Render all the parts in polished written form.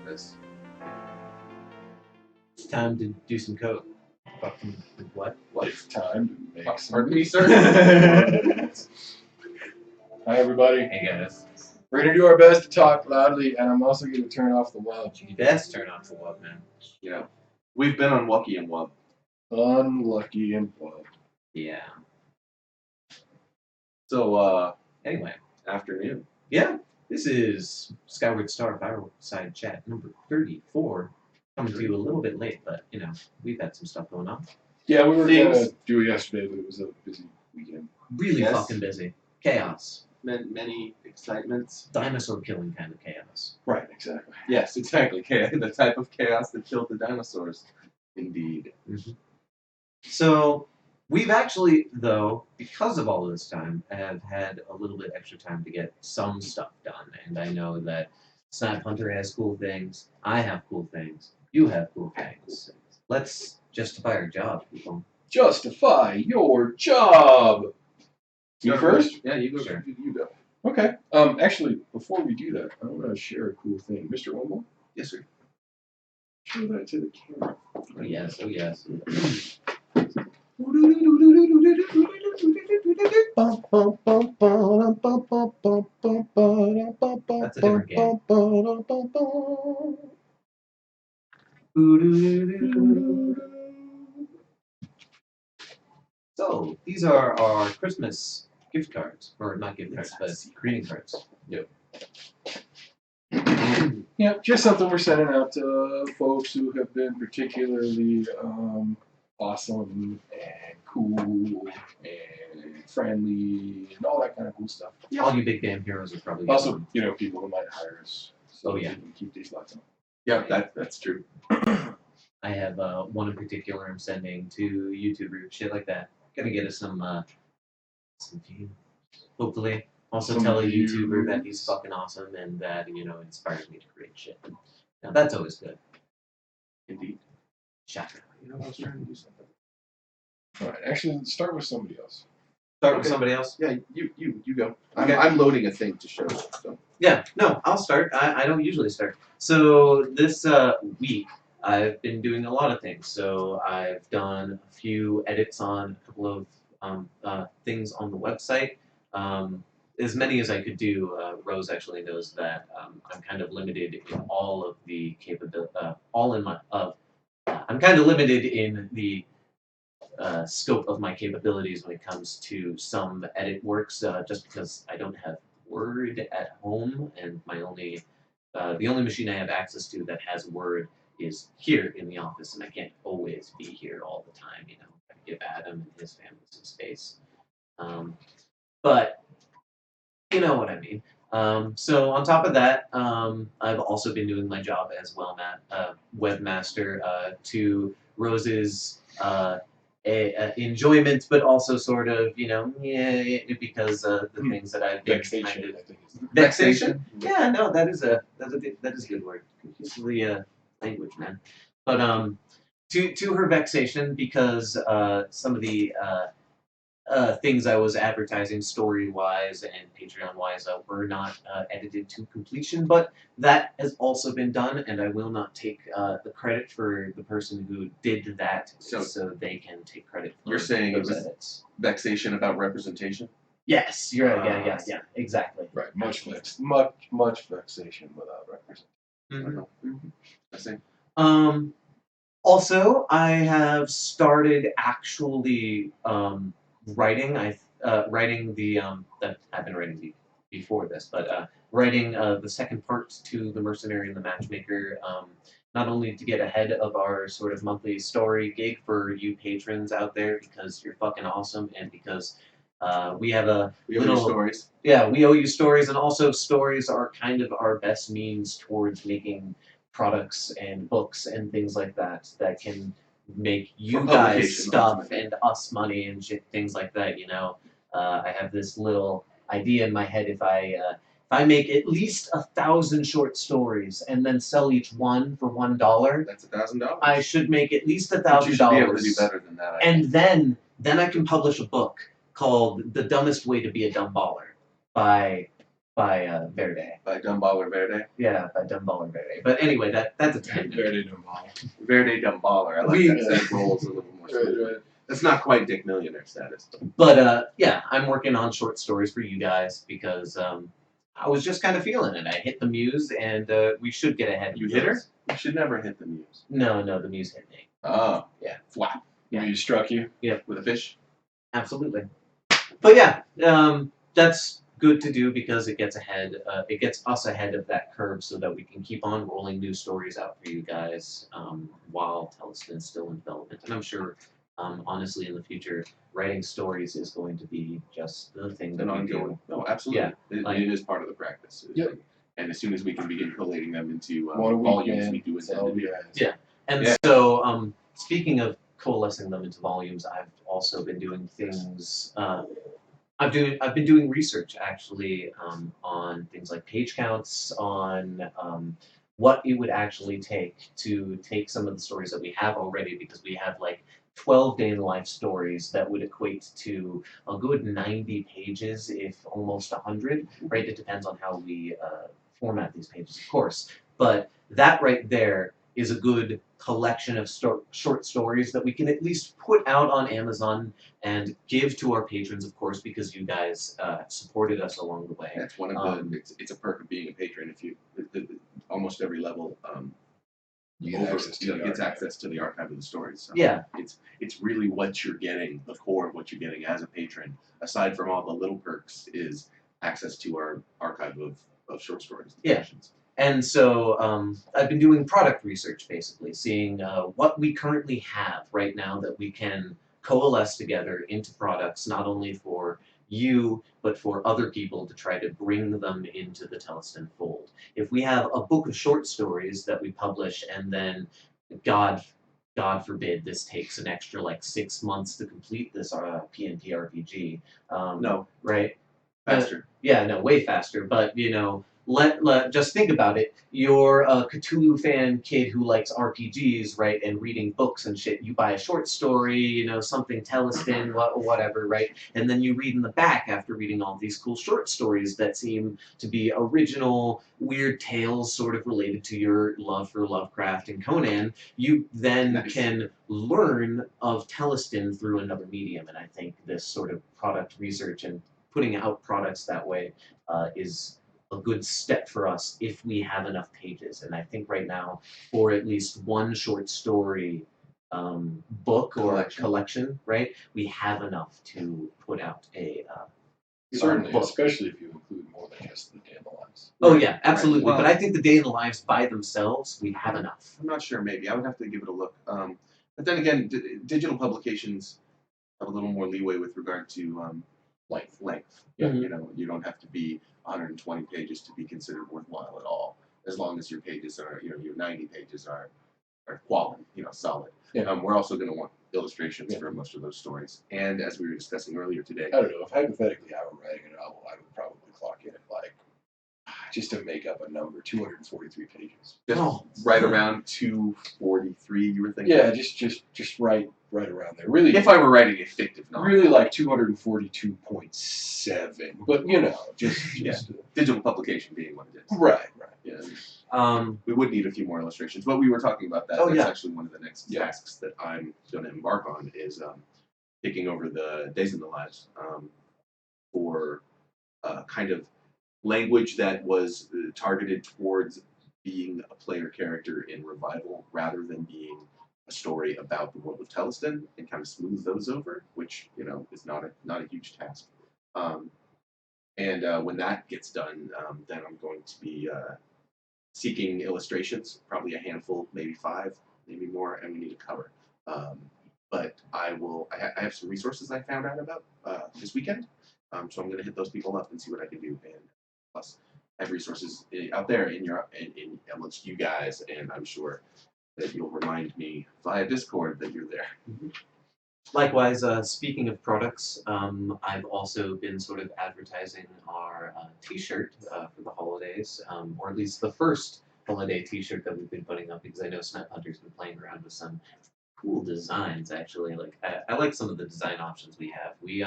This. It's time to do some code. Fucking what? It's time to make some. Pardon me, sir? Hi, everybody. Hey guys. We're going to do our best to talk loudly, and I'm also going to turn off the wub. You best turn off the web, man. Yeah. We've been unlucky in one. Unlucky and wub. Yeah. So, Anyway. afternoon. Yeah. This is Skyward Fireside Chat number 34. Coming to you a little bit late, but you know, we've had some stuff going on. Yeah, we were going Things. to do it yesterday, but it was a busy weekend. Really Yes. fucking busy. Chaos. Many excitements. Dinosaur killing kind of chaos. Right, exactly. Yes, exactly. The type of chaos that killed the dinosaurs. Indeed. So we've actually, though, because of all of this time, have had a little bit extra time to get some stuff done. And I know that Snap Hunter has cool things. I have cool things. You have cool things. Let's justify our job, people. Justify your job. You first? Yeah, you go. Sure. You go. Okay. Actually, before we do that, I want to share a cool thing. Mr. Wumble, Yes, sir. show that to the camera. Oh, yes. Oh, yes. That's a different game. So, these are our Christmas gift cards. Or not gift cards, but greeting cards. Yeah, just something we're sending out to folks who have been particularly awesome and cool and friendly and all that kind of cool stuff. All you big damn heroes are probably Also, getting you know, people who might hire us. So Oh, yeah. we can keep these lights on. Yeah, that's true. I have one in particular I'm sending to YouTubers, shit like that. Gonna get us some views, hopefully. Also Some tell a YouTuber views. that he's fucking awesome and that, you know, inspires me to create shit. Now that's always good. Indeed. Shocker. You know, I was trying to do something. All right, actually, start with somebody else. Start with Okay. somebody else? Yeah, you go. Okay. I'm loading a thing to show. So. Yeah, no, I'll start. I don't usually start. So this week, I've been doing a lot of things. So I've done a few edits on a couple of things on the website. As many as I could do. Rose actually knows that I'm kind of limited in all of the capability. I'm kind of limited in the scope of my capabilities when it comes to some edit works, just because I don't have Word at home, and my only the only machine I have access to that has Word is here in the office, and I can't always be here all the time. You know, I give Adam and his family some space, but you know what I mean. So on top of that, I've also been doing my job as webmaster to Rose's enjoyment, but also sort of, you know, because the things that I've been Vexation, kind of I think. vexation. Yeah, no, that is a good word. Use the language, man. But to her vexation, because some of the things I was advertising story-wise and Patreon-wise were not edited to completion, but that has also been done, and I will not take the credit for the person who did that, so they can take credit for You're saying those it was edits. vexation about representation? Yes, you're right. Yeah, exactly. Right, much vexation without representation. I see. Also, I have started actually writing. Writing the that I've been writing before this, but writing the second part to the Mercenary and the Matchmaker. Not only to get ahead of our sort of monthly story gig for you patrons out there, because you're fucking awesome, and because we have a We have little stories. Yeah, we owe you stories, and also stories are kind of our best means towards making products and books and things like that that can make you For guys publication, stuff ultimately. and us money and shit, things like that. You know, I have this little idea in my head: if I make at least 1,000 short stories and then sell each one for $1, That's $1,000. I should make at least But you should be able to do $1,000. better than that. I And then I can publish a book called "The Dumbest Way to Be a Dumb Baller" by by Verde. By Dumballer Verde. Yeah, by Dumballer Verde. But anyway, that's a tangent. Very normal. Verde Dumballer. I like We- that rolls a little more smoothly. Right. That's not quite Dick Millionaire status. But yeah, I'm working on short stories for you guys because I was just kind of feeling it. I hit the muse, and we should get ahead. You of hit her? those. You should never hit the muse. No, the muse hit me. Oh. Yeah. Flap. Yeah. You struck you. With a fish? Absolutely. But yeah, that's good to do because it gets ahead. It gets us ahead of that curve so that we can keep on rolling new stories out for you guys while Theleston's still in development. And I'm sure, honestly, in the future, writing stories is going to be just the thing that An we do. ongoing. No, absolutely. Yeah, It is part of the practice. Yep. And as soon as we can begin collating them into One a week, volumes, man. we do That's intend all to we do. ask. Yeah. And Yeah. so, speaking of coalescing them into volumes, I've also been doing things. I've been doing research actually on things like page counts, on what it would actually take to take some of the stories that we have already, because we have like 12 day in the life stories that would equate to a good 90 pages, if almost 100, right? It depends on how we format these pages, of course. But that right there is a good collection of short stories that we can at least put out on Amazon and give to our patrons, of course, because you guys supported us along the way. That's one of the. It's a perk of being a patron. If you, almost every level, You get access to the gets archive. access to the archive of the stories. So Yeah. It's really what you're getting. The core of what you're getting as a patron, aside from all the little perks, is access to our archive of short stories. Yeah. Collections. And so I've been doing product research, basically, seeing what we currently have right now that we can coalesce together into products, not only for you, but for other people to try to bring them into the Theleston fold. If we have a book of short stories that we publish and then, God forbid, this takes an extra like 6 months to complete this PNP RPG. No, Right? faster. Yeah, no, way faster. But let just think about it. You're a Cthulhu fan kid who likes RPGs, right, and reading books and shit. You buy a short story, something Theleston, whatever, right, and then you read in the back after reading all these cool short stories that seem to be original, weird tales, sort of related to your love for Lovecraft and Conan. You then Nice. can learn of Theleston through another medium, and I think this sort of product research and putting out products that way is a good step for us if we have enough pages. And I think right now, for at least one short story book or collection, right, we have enough to put out a Certainly, book. especially if you include more than just the day in the lives. Oh yeah, absolutely. Well- But I think the day in the lives by themselves, we have enough. I'm not sure. Maybe I would have to give it a look. But then again, digital publications have a little more leeway with regard to length. Yeah. Mhm. You don't have to be 120 pages to be considered worthwhile at all, as long as your pages are, your 90 pages are quality, solid. Yeah. We're also going to want illustrations Yeah. for most of those stories. And as we were discussing earlier today, I don't know. If hypothetically I were writing a novel, I would probably clock in at like, just to make up a number, 243 pages. just Oh. right around 243, you were thinking? Yeah, just right around there. Really, If I were writing a fictive novel. really like 242.7. But just Yeah. Digital publication being what it is. right. Yeah. Um, We would need a few more illustrations, but we were talking about that. Oh, That's yeah. actually one of the next Yeah. tasks that I'm going to embark on is taking over the Days in the Lives for kind of language that was targeted towards being a player character in Revival rather than being a story about the world of Theleston, and kind of smooth those over, which is not a huge task. And when that gets done, then I'm going to be seeking illustrations, probably a handful, maybe 5, maybe more, and we need a cover. But I have some resources I found out about this weekend, so I'm going to hit those people up and see what I can do. And plus, I have resources out there in amongst you guys, and I'm sure that you'll remind me via Discord that you're there. Likewise, speaking of products, I've also been sort of advertising our T-shirt for the holidays, or at least the first holiday T-shirt that we've been putting up, because I know Snipe Hunter's been playing around with some cool designs. Actually, like I like some of the design options we have. We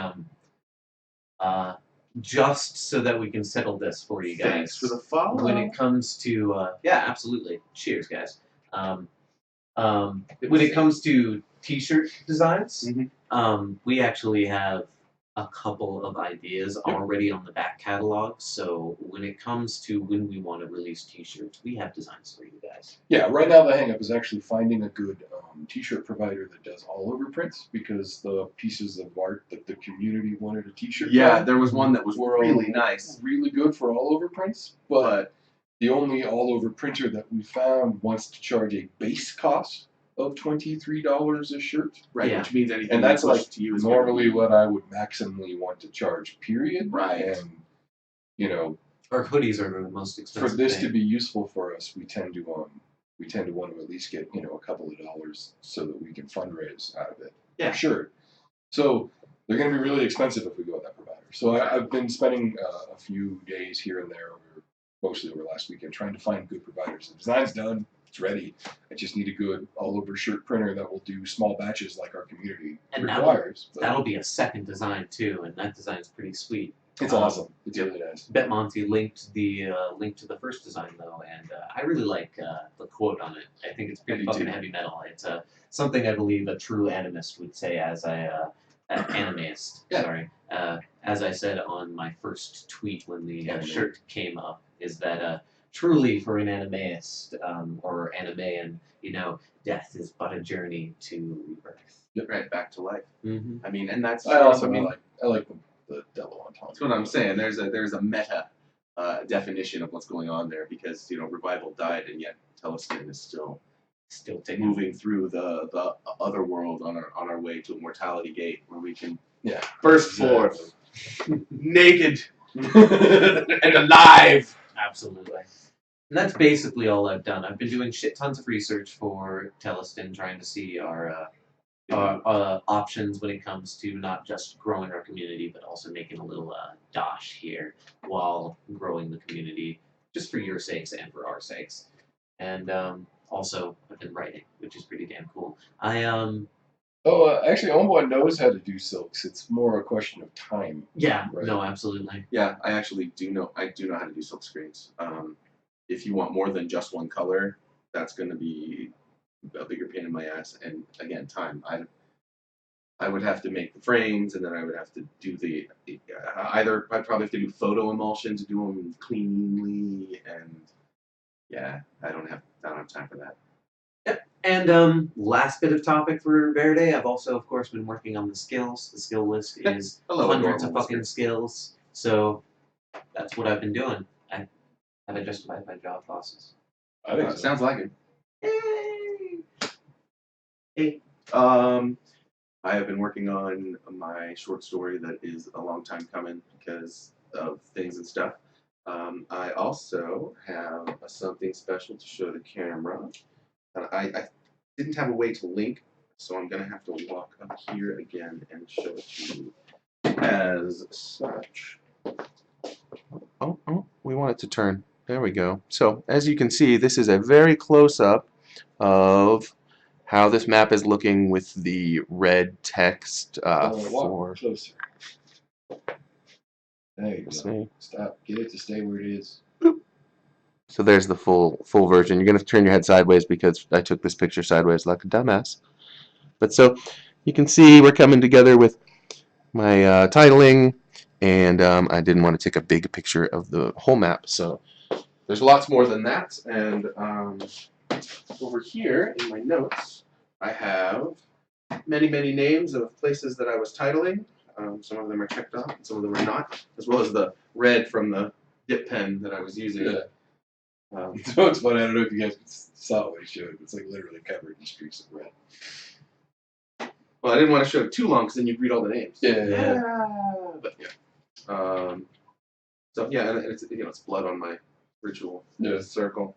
just so that we can settle this for you guys. Thanks for the follow. When it comes to yeah, absolutely. Cheers, guys. When it comes to T-shirt designs, we actually have a couple of ideas already on the back catalog. So when it comes to when we want to release T-shirts, we have designs for you guys. Yeah, right now the hang-up is actually finding a good T-shirt provider that does all-over prints, because the pieces of art that the community wanted a T-shirt Yeah, from there was one that was were really all nice, really good for all-over prints, but the only all-over printer that we found wants to charge a base cost of $23 a shirt. right? Yeah. Which means anything And that's you push like to you is normally gonna what I would maximally want to charge, period. Right. And, you know, Our hoodies are the most for expensive this thing. to be useful for us, we tend to want to at least get, a couple of dollars so that we can fundraise out of it. Yeah. For sure. So they're going to be really expensive if we go with that provider. So I've been spending a few days here and there, mostly over last weekend, trying to find good providers. The design's done. It's ready. I just need a good all-over shirt printer that will do small batches like our community And requires. That'll be a second design too, and that design's pretty sweet. It's awesome. It's really nice. Bet Monty linked the link to the first design though, and I really like the quote on it. I think it's pretty I do fucking too. heavy metal. It's something I believe a true animist would say as animist. Yeah. Sorry. As I said on my first tweet when the shirt came up, is that truly for an animist or animean, death is but a journey to rebirth. right back to life. Mm-hmm. I mean, and that's I like the double entendre. That's what I'm saying. There's a meta definition of what's going on there, because revival died and yet Theleston is still taking moving through the other world on our way to Immortality Gate, where we can burst forth naked and alive. Absolutely. And that's basically all I've done. I've been doing shit tons of research for Theleston, trying to see our options when it comes to not just growing our community, but also making a little dosh here while growing the community, just for your sakes and for our sakes. And also, I've been writing, which is pretty damn cool. Actually, Homeboy knows how to do silks. It's more a question of time. Yeah, Right. no, absolutely. Yeah, I actually do know. I do know how to do silk screens. If you want more than just one color, that's going to be a bigger pain in my ass. And again, time. I would have to make the frames, and then I would have to do either I'd probably have to do photo emulsion to do them cleanly, and yeah, I don't have time for that. Yep. And last bit of topic for Verde, I've also, of course, been working on the skills. The skill list is hundreds of fucking skills. So that's what I've been doing. Have I justified my job bosses? I think so. Sounds like it. Yay! Hey. I have been working on my short story that is a long time coming because of things and stuff. I also have something special to show the camera. I didn't have a way to link, so I'm going to have to walk up here again and show it to you as such. Oh, we want it to turn. There we go. So, as you can see, this is a very close-up of how this map is looking with the red text Walk closer. There you go. See. Stop. Get it to stay where it is. So there's the full version. You're going to turn your head sideways because I took this picture sideways like a dumbass. But so you can see we're coming together with my titling, and I didn't want to take a big picture of the whole map. So there's lots more than that. And over here in my notes, I have many names of places that I was titling. Some of them are checked off, and some of them are not, as well as the red from the dip pen that I was using. Yeah. So it's funny. I don't know if you guys saw what he showed. It's like literally covered in streaks of red. Well, I didn't want to show it too long because then you'd read all the names. Yeah. But yeah. So yeah, and it's it's blood on my ritual circle.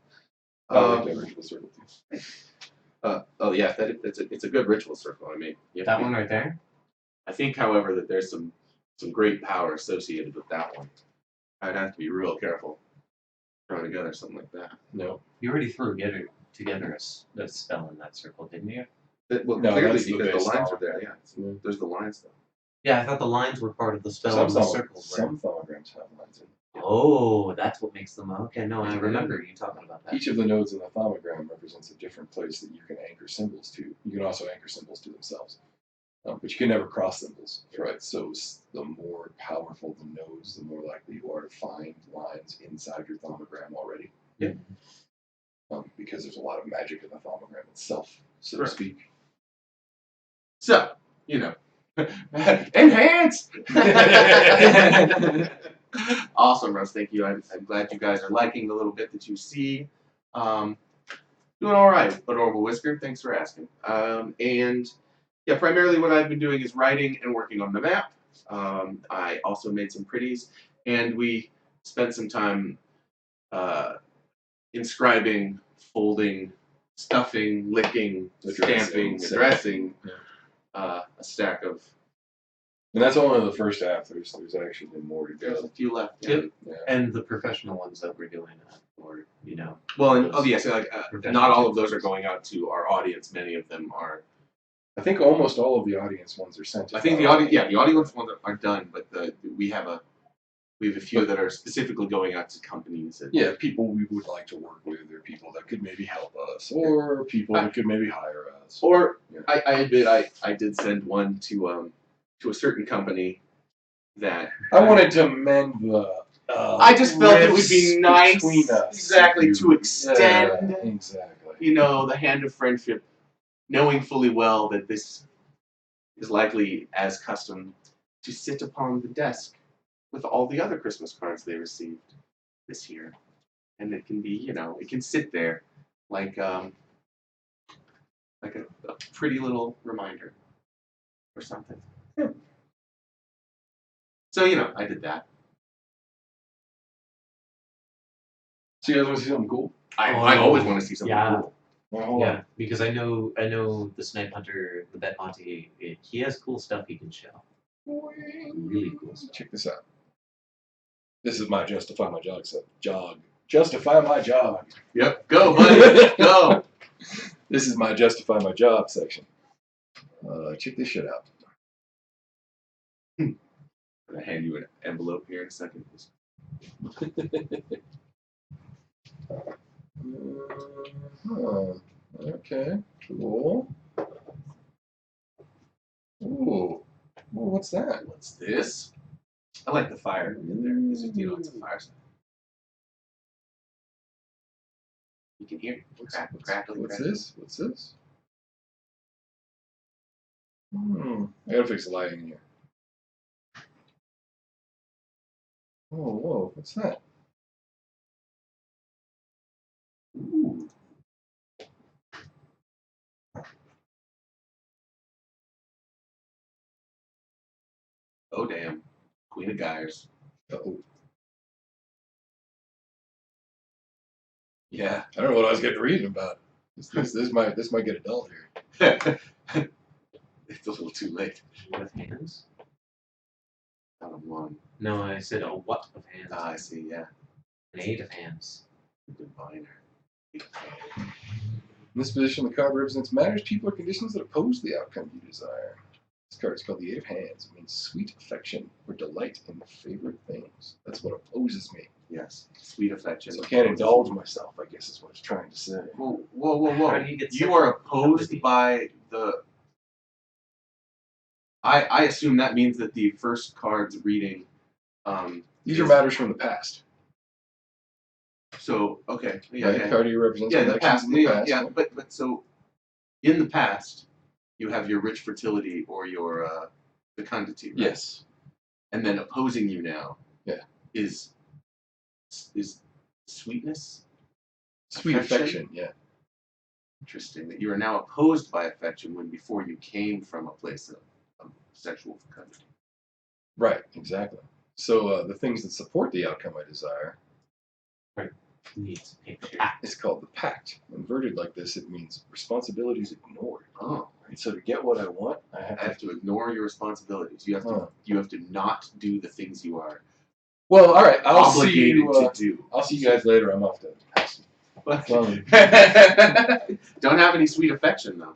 I like that ritual circle too. Oh yeah, it's a good ritual circle. I mean, That one right there? I think, however, that there's some great power associated with that one. I'd have to be real careful throwing together something like that. No. You already threw together a spell in that circle, didn't you? Well, No, clearly that's the because base the lines law. are there. Yeah, there's the lines though. Yeah, I thought the lines were part of the spell of the circles. Right? Some thaumagrams have lines in them. Oh, that's what makes them okay. No, I remember you talking about that. Each of the nodes in the thaumagram represents a different place that you can anchor symbols to. You can also anchor symbols to themselves. But you can never cross symbols, right? So the more powerful the nodes, the more likely you are to find lines inside your thaumagram already. Yeah. Because there's a lot of magic in the thaumagram itself, so to speak. So, enhance! Awesome, Russ. Thank you. I'm glad you guys are liking the little bit that you see. Doing all right, Adorable Whisker. Thanks for asking. And yeah, primarily what I've been doing is writing and working on the map. I also made some pretties, and we spent some time inscribing, folding, stuffing, licking, stamping, addressing a stack of. And that's only the first half. There's actually more to There's a go. few left. Yep. Yeah. And the professional ones that we're doing, or Well, and not all of those are going out to our audience. Many of them are. I think almost all of the audience ones are sent. I think the audience ones are done, but we have a few that are specifically going out to companies. And, people we would like to work with, or people that could maybe help us, or people that could maybe hire us. Or I admit I did send one to a certain company that I wanted to mend the. I just felt it would be nice, exactly, to extend, the hand of friendship, knowing fully well that this is likely, as custom, to sit upon the desk with all the other Christmas cards they received this year, and it can be, it can sit there like a pretty little reminder or something. Yeah. So I did that. So you guys want to see something cool? I always want to see something cool. Well, because I know the Snipe Hunter, the Bet Monte, he has cool stuff he can show. Really cool stuff. Check this out. This is my justify my jog. Justify my jog. Yep, go, buddy, go. This is my justify my job section. Check this shit out. I'm gonna hand you an envelope here in a second. Okay, cool. Ooh, what's that? What's this? I like the fire in there because it's a fireside. You can hear it crackling. What's this? I gotta fix the lighting here. Whoa, what's that? Ooh. Oh damn, Queen of Gyres. Uh-oh. Yeah, I don't know what I was getting reading about. This might get adult here. It's a little too late. With hands? Out of one. No, I said a what of hands. I see. Yeah. An 8 of hands. Diviner. In this position, the card represents matters, people, or conditions that oppose the outcome you desire. This card is called the 8 of Hands. It means sweet affection or delight in favorite things. That's what opposes me. Yes. Sweet affection. So I can't indulge myself, I guess is what it's trying to say. Whoa. How do you get You are opposed by the. I assume that means that the first card's reading. These are matters from the past. So okay. Yeah. Right? Card here represents the past. in the past. Yeah. But so, in the past, you have your rich fertility or your fecundity. Right? Yes. And then opposing you now. Yeah. Is sweetness. Sweet affection. Yeah. Interesting that you are now opposed by affection when before you came from a place of sexual fecundity. Right. Exactly. So the things that support the outcome I desire. Right. Needs picture. It's called the pact. Inverted like this, it means responsibilities ignored. Oh. Right? So to get what I want, I have to ignore your responsibilities. You have to not do the things you are. Well, all right. I'll obligated see you, to do. I'll see you guys later. I'm off to pass. Don't have any sweet affection though.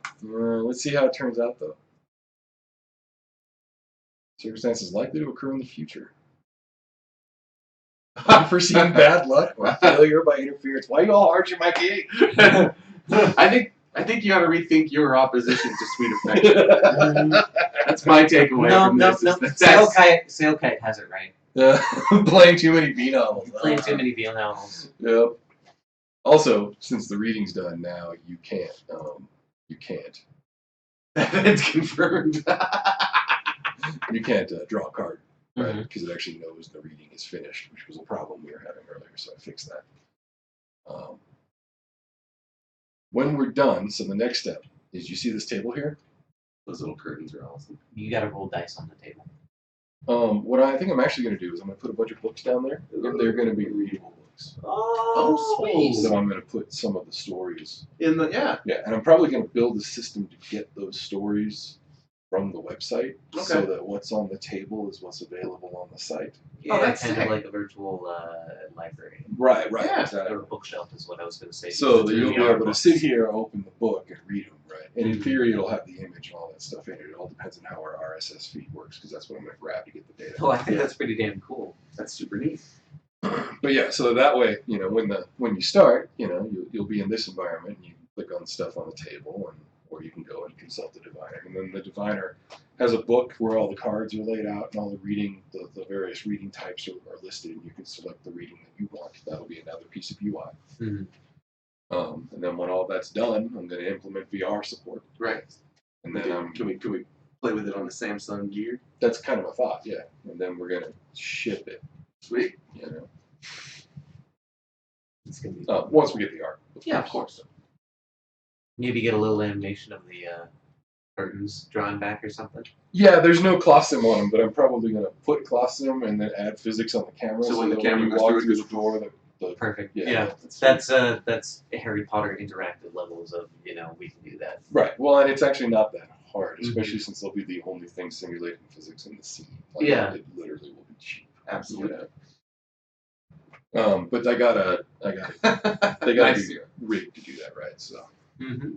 Let's see how it turns out though. Circumstances likely to occur in the future. Unforeseen bad luck or failure by interference. Why you all arching my gate? I think you ought to rethink your opposition to sweet affection. That's my takeaway from this. No. Sail Kite has it right. Playing too many B novels. Playing too many B novels. Yep. Also, since the reading's done now, you can't. You can't. It's confirmed. You can't draw a card, right? Mhm. Because it actually knows the reading is finished, which was a problem we were having earlier, so I fixed that. When we're done, so the next step is, you see this table here? Those little curtains are awesome. You gotta roll dice on the table. What I think I'm actually going to do is I'm going to put a bunch of books down there, and they're going to be readable books. Oh, sweet. So I'm going to put some of the stories. Yeah. Yeah, and I'm probably going to build a system to get those stories from the website, so that what's on the table is what's available on the site. Yeah, that's kind sick. of like a virtual library. Right, Yeah. exactly. Or a bookshelf is what I was going to say. So because that it's you'll really be our able to books. sit here, open the book, and read them, right? And in theory, it'll have the image and all that stuff in it. It all depends on how our RSS feed works, because that's what I'm going to grab to get the data. Oh, I think Yeah. that's pretty damn cool. That's super neat. But yeah, so that way, when you start, you'll be in this environment, and you can click on stuff on the table, or you can go and consult the diviner. And then the diviner has a book where all the cards are laid out and all the various reading types are listed, and you can select the reading that you want. That'll be another piece of UI. Mm-hmm. And then when all that's done, I'm going to implement VR support. Right. And then Can we play with it on the Samsung Gear? that's kind of a thought, yeah. And then we're going to ship it, Sweet. It's gonna be once we get the art. Yeah, of course. maybe get a little animation of the curtains drawn back or something. Yeah, there's no Clossum on them, but I'm probably going to put Clossum and then add physics on the camera. So when the that camera you goes walk through, it through goes the door, Perfect. Yeah. That's Harry Potter interactive levels of we can do that. Right. Well, and it's actually not that hard, especially since they'll be the only thing simulating physics in the scene. Yeah. It literally will be cheap. Absolutely. But they gotta Nice. be rigged to do that, right? So. Mm-hmm.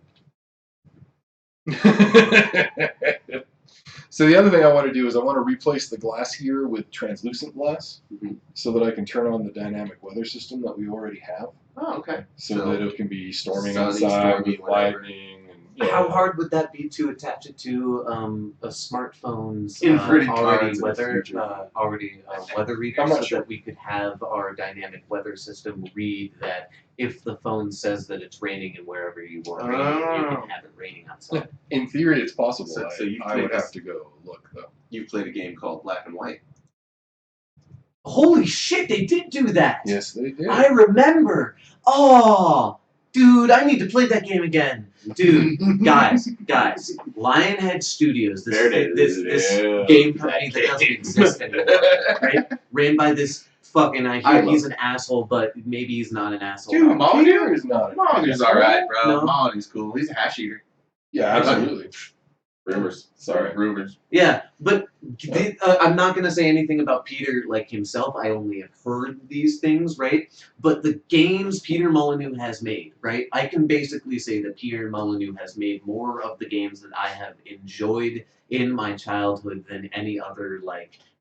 So the other thing I want to do is I want to replace the glass here with translucent glass, so that I can turn on the dynamic weather system that we already have, Oh, okay. so that it can be storming sunny, outside stormy, with whatever. lightning. And, How hard would that be to attach it to a smartphone's Inverted already cards in the weather future. weather reader, I'm not so sure. that we could have our dynamic weather system read that if the phone says that it's raining and wherever you are raining, you can have it raining outside. In theory, it's possible. So you I played would this- have to go look though. You played a game called Black and White. Holy shit, they did do that! Yes, they did. I remember! Oh! Dude, I need to play that game again. Dude, guys, Lionhead Studios, this game company that doesn't exist anymore, right? Ran by this fucking, I hear he's an asshole, but maybe he's not an asshole. Dude, Peter is not. Molly's alright, bro. No. Molly's cool. He's a hash eater. Yeah, absolutely. Rumors. Sorry. Rumors. Yeah, but I'm not gonna say anything about Peter like himself. I only have heard these things, right? But the games Peter Molyneux has made, right? I can basically say that Peter Molyneux has made more of the games that I have enjoyed in my childhood than any other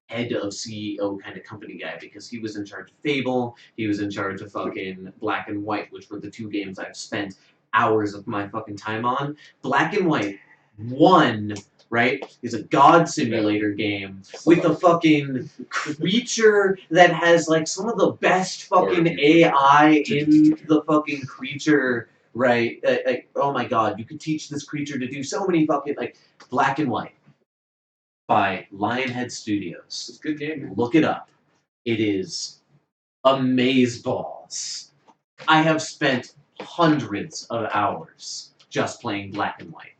head of CEO kind of company guy, because he was in charge of Fable, he was in charge of fucking Black and White, which were the two games I've spent hours of my fucking time on. Black and White 1, right, is a god simulator game with a fucking creature that has some of the best fucking AI in the fucking creature, right? Oh my god, you could teach this creature to do so many fucking Black and White by Lionhead Studios. It's a good game, man. Look it up. It is amazeballs. I have spent hundreds of hours just playing Black and White.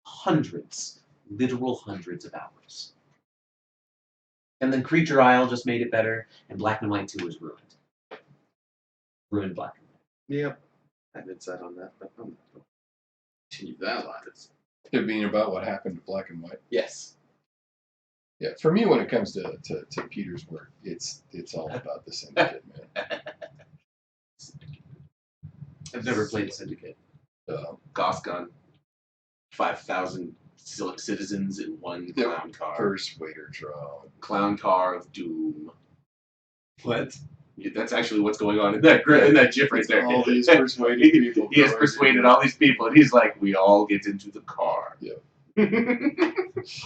Hundreds. Literal hundreds of hours. And then Creature Isle just made it better, and Black and White 2 was ruined. Ruined Black and White. Yep. I have insight on that, but I'm not going to continue that line. It being about what happened to Black and White. Yes. Yeah, for me, when it comes to Peter's work, it's all about the Syndicate, man. I've never played Syndicate. Goth Gun. 5,000 citizens in one Yep. clown car. Persuader drone. Clown car of doom. What? Yeah, that's actually what's going on in that GIF right there. All these persuaded people. He has persuaded all these people, and he's like, "We all get into the car." Yeah.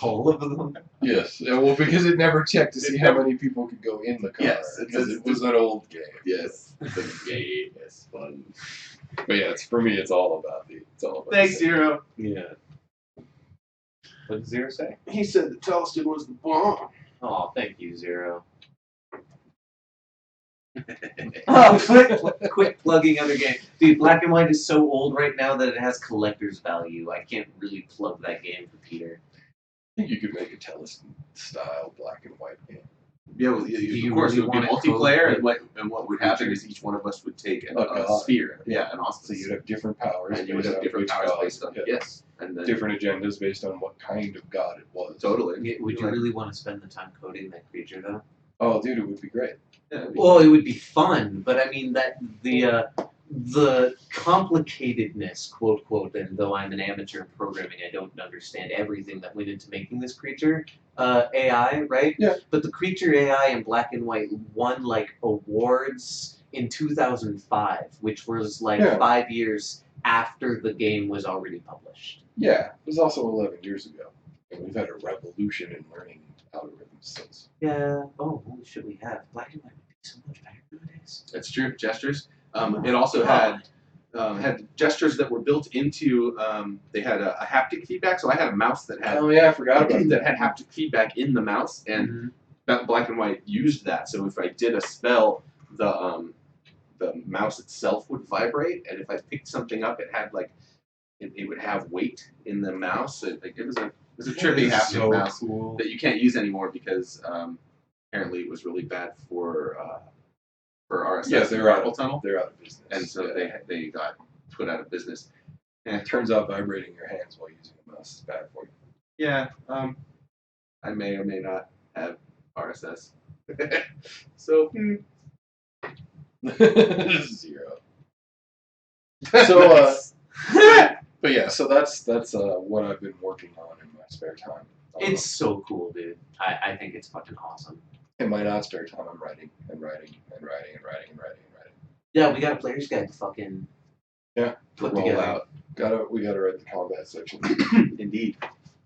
All of them? Yes. Well, because it never checked to see how many people could go in the car. Yes, because it was an old game. Yes, the game is fun. But yeah, for me, it's all about Thanks, the Zero. Yeah. What did Zero say? He said that Theleston was the bomb. Oh, thank you, Zero. Quit plugging other games. Dude, Black and White is so old right now that it has collector's value. I can't really plug that game for Peter. I think you could make a Theleston style black and white game. Yeah, well, you of course really it would be want it multiplayer, code? and what would happen is each one of us would take a god. sphere, Yeah. an So auspice, you'd have different powers. and you would based have on different which powers god, based on yes, and then different agendas based on what kind of god it was. totally. Would you really want to spend the time coding that creature, though? Oh, dude, it would be great. Yeah, it'd be Well, it would be fun, but I mean that the complicatedness, quote quote, and though I'm an amateur in programming, I don't understand everything that went into making this creature AI, right? Yeah. But the creature AI in Black and White won like awards in 2005, which was like Yeah. 5 years after the game was already published. Yeah, it was also 11 years ago, and we've had a revolution in learning algorithms since. Yeah. Oh, holy shit, we have. Black and White would be so much better nowadays. That's true. Gestures. It also had gestures that were built into. They had a haptic feedback. So I had a mouse that had Oh yeah, I forgot about that had haptic feedback in the mouse, and that Black and White used that. So if I did a spell, the mouse itself would vibrate, and if I picked something up, it had like it would have weight in the mouse. It was a trippy haptic mouse cool. that you can't use anymore because apparently it was really bad for RSS. Yes, they're out carpal of tunnel, they're out of business. and so they got put out of business. It turns out vibrating your hands while using a mouse is bad for you. Yeah, I may or may not have RSS. So Zero. So but yeah, so that's what I've been working on in my spare time. It's so cool, dude. I think it's fucking awesome. in my not spare time. I'm writing and writing and writing and writing and writing and writing. Yeah, we got a player's guide to fucking put Roll together. out. We gotta write the combat section. indeed,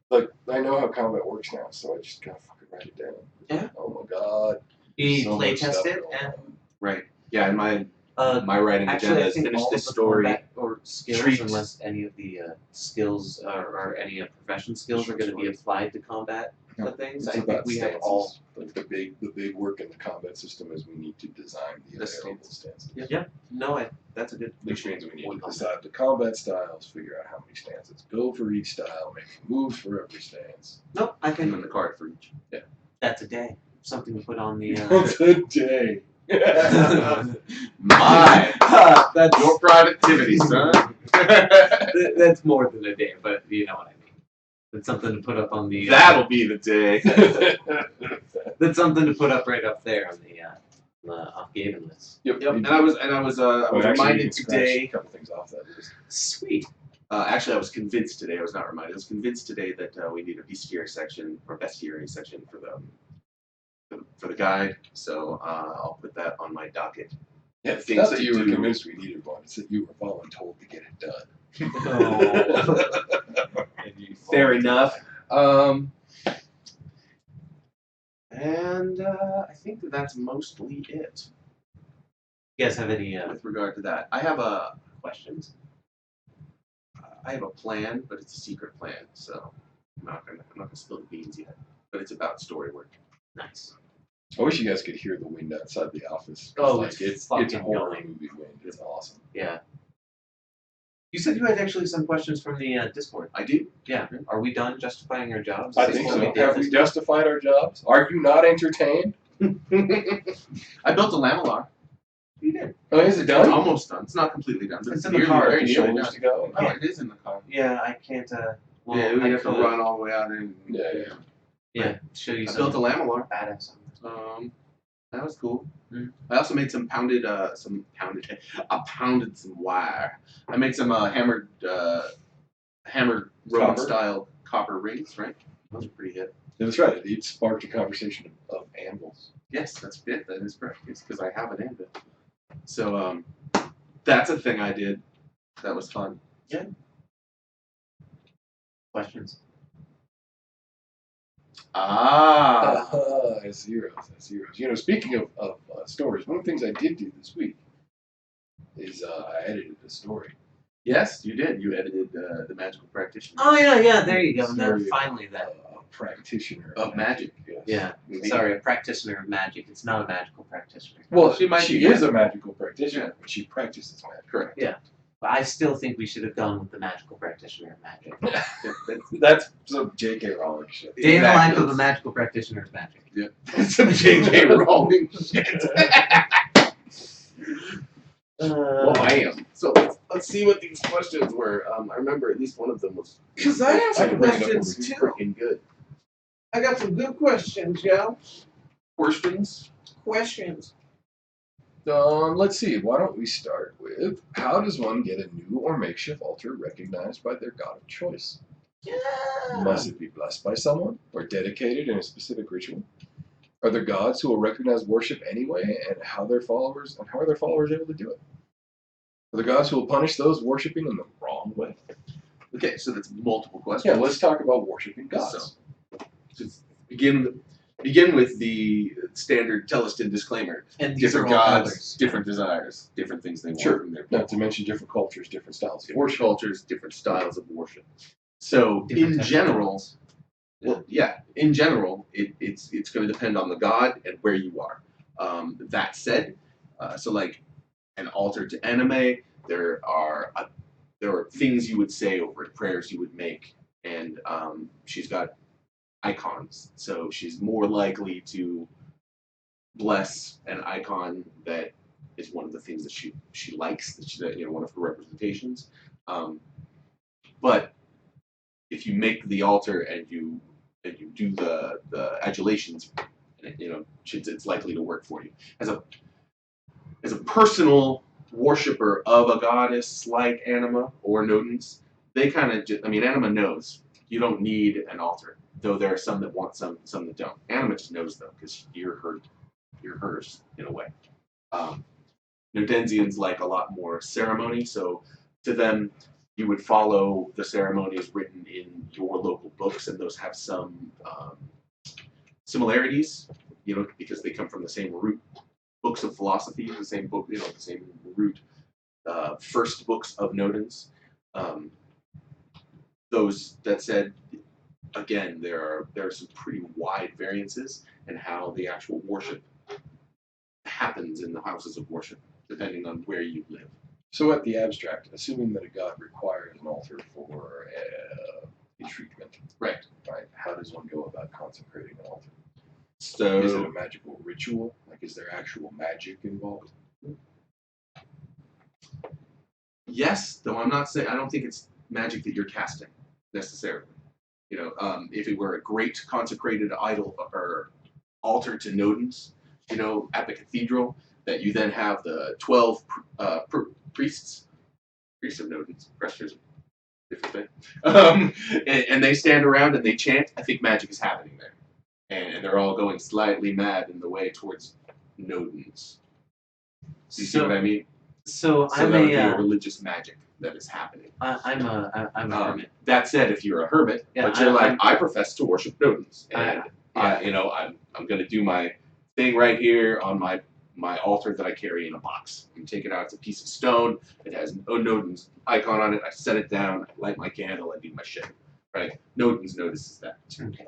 Like I know how combat works now, so I just gotta fucking write it down. Yeah. Oh my god. You So play much test stuff it, going and on. right? Yeah, and my writing actually, agenda I is think finish all this of the story. combat or skills, treat- unless any of the skills or any profession skills are Short going to be stories. applied to combat Yeah. things. It's I think about we have stances. all. Like the big work in the combat system is we need to design the The available stances. Yeah. No, that's a good. Which means we need one to combat. decide the combat styles, figure out how many stances go for each style, make moves for every stance. No, I And then can. the card for each. That's a day. Something to put on the. Today. My, That's your productivity, son. that's more than a day, but you know what I mean. That's something to put up on the. That'll be the day. That's something to put up right up there on the off-given list. Yep. And I was reminded today. A couple things off that list. Sweet. Actually, I was convinced today. I was not reminded. I was convinced today that we need a bestiary section or bestiary section for the guide. So I'll put that on my docket. Yeah, it's Things not that to you were do. convinced we needed one. It's that you were voluntold to get it done. Oh. And you Fair volunteered. enough. And I think that's mostly it You guys have any? with regard to that. I have questions. I have a plan, but it's a secret plan, so I'm not gonna spill the beans yet. But it's about story work. Nice. I wish you guys could hear the wind outside the office. Oh, like, it's it's fucking horror going. movie wind. It's awesome. Yeah. You said you had actually some questions from the Discord. I do. Yeah. Are we done justifying our jobs? I Is think this so. what we did Have we this- justified our jobs? Are you not entertained? I built a Lamellar. We did. Oh, is it It's done? almost done. It's not completely done, but It's it's in the nearly car. very The nearly shoulders done. to go. Oh, it is in the car. Yeah, I can't. Well, Yeah, we I have to could, run all the way out and Yeah. Yeah, show you I some built a Lamellar. badass. That was cool. Mm. I also made some pounded some wire. I made some hammered Roman Copper? style copper rings, right? Those are pretty hip. That's right. It sparked a conversation of anvils. Yes, that's it. That is correct. It's because I have an anvil. So that's a thing I did. That was fun. Questions? As heroes. You know, speaking of stories, one of the things I did do this week is I edited a story. Yes, you did. You edited the Magical Practitioner. Oh yeah. There you go. Story Finally, that. A practitioner Of magic. Yes. Yeah. Maybe. Sorry, a practitioner of magic. It's not a magical practitioner. Well, She might she be is a magical practitioner, Yeah. but she practices magic. Correct. But I still think we should have gone with the magical practitioner of magic. Yeah, That's some J.K. Rowling shit. Day in the life of a Exactly. magical practitioner of magic. Some J.K. Rowling shit. Well, I am. So let's see what these questions were. I remember at least one of them was. Because I have I some can bring it up questions over too. Freaking good. I got some good questions, yo. Questions? Questions. Let's see. Why don't we start with how does one get a new or makeshift altar recognized by their god of choice? Yeah. Must it be blessed by someone or dedicated in a specific ritual? Are there gods who will recognize worship anyway, and how are their followers able to do it? Are there gods who will punish those worshiping in the wrong way? Okay, so that's multiple questions. Yeah, let's talk about worshiping gods. So begin with the standard Theleston disclaimer. And these Different are all gods, others. different desires, different things they want Sure. from their Not to mention different cultures, different styles of different worship. cultures, different styles of worship. So Different in types of general, gods. well, yeah, in general, it's going to depend on the god and where you are. That said, so like an altar to anime, there are things you would say over it, prayers you would make, and she's got icons, so she's more likely to bless an icon that is one of the things that she likes, that one of her representations. But if you make the altar and you do the adulations, it's likely to work for you. As a personal worshiper of a goddess like Anima or Nodens, they kind of Anima knows you don't need an altar, though there are some that want some that don't. Anima just knows though, because you're hers in a way. Nodensians like a lot more ceremony, so to them, you would follow the ceremonies written in your local books, and those have some similarities, because they come from the same root books of philosophy, the same book, the same root first books of Nodens. That said, again, there are some pretty wide variances in how the actual worship happens in the houses of worship, depending on where you live. So at the abstract, assuming that a god requires an altar for a treatment, Right. How does one go about consecrating an altar? So Is it a magical ritual? Like, is there actual magic involved? yes, though I don't think it's magic that you're casting necessarily. If it were a great consecrated idol or altar to Nodens, at the cathedral, that you then have the 12 priests of Nodens, presters, different thing, and they stand around and they chant. I think magic is happening there, and they're all going slightly mad in the way towards Nodens. Do you see what I mean? So So that would be a religious magic that is happening. I'm a hermit. That said, if you're a hermit, Yeah, but you're I profess to worship Nodens, and I'm going to do my thing right here on my altar that I carry in a box. You take it out; it's a piece of stone. It has a Nodens icon on it. I set it down. I light my candle. I do my shit. Right? Nodens notices that. Okay.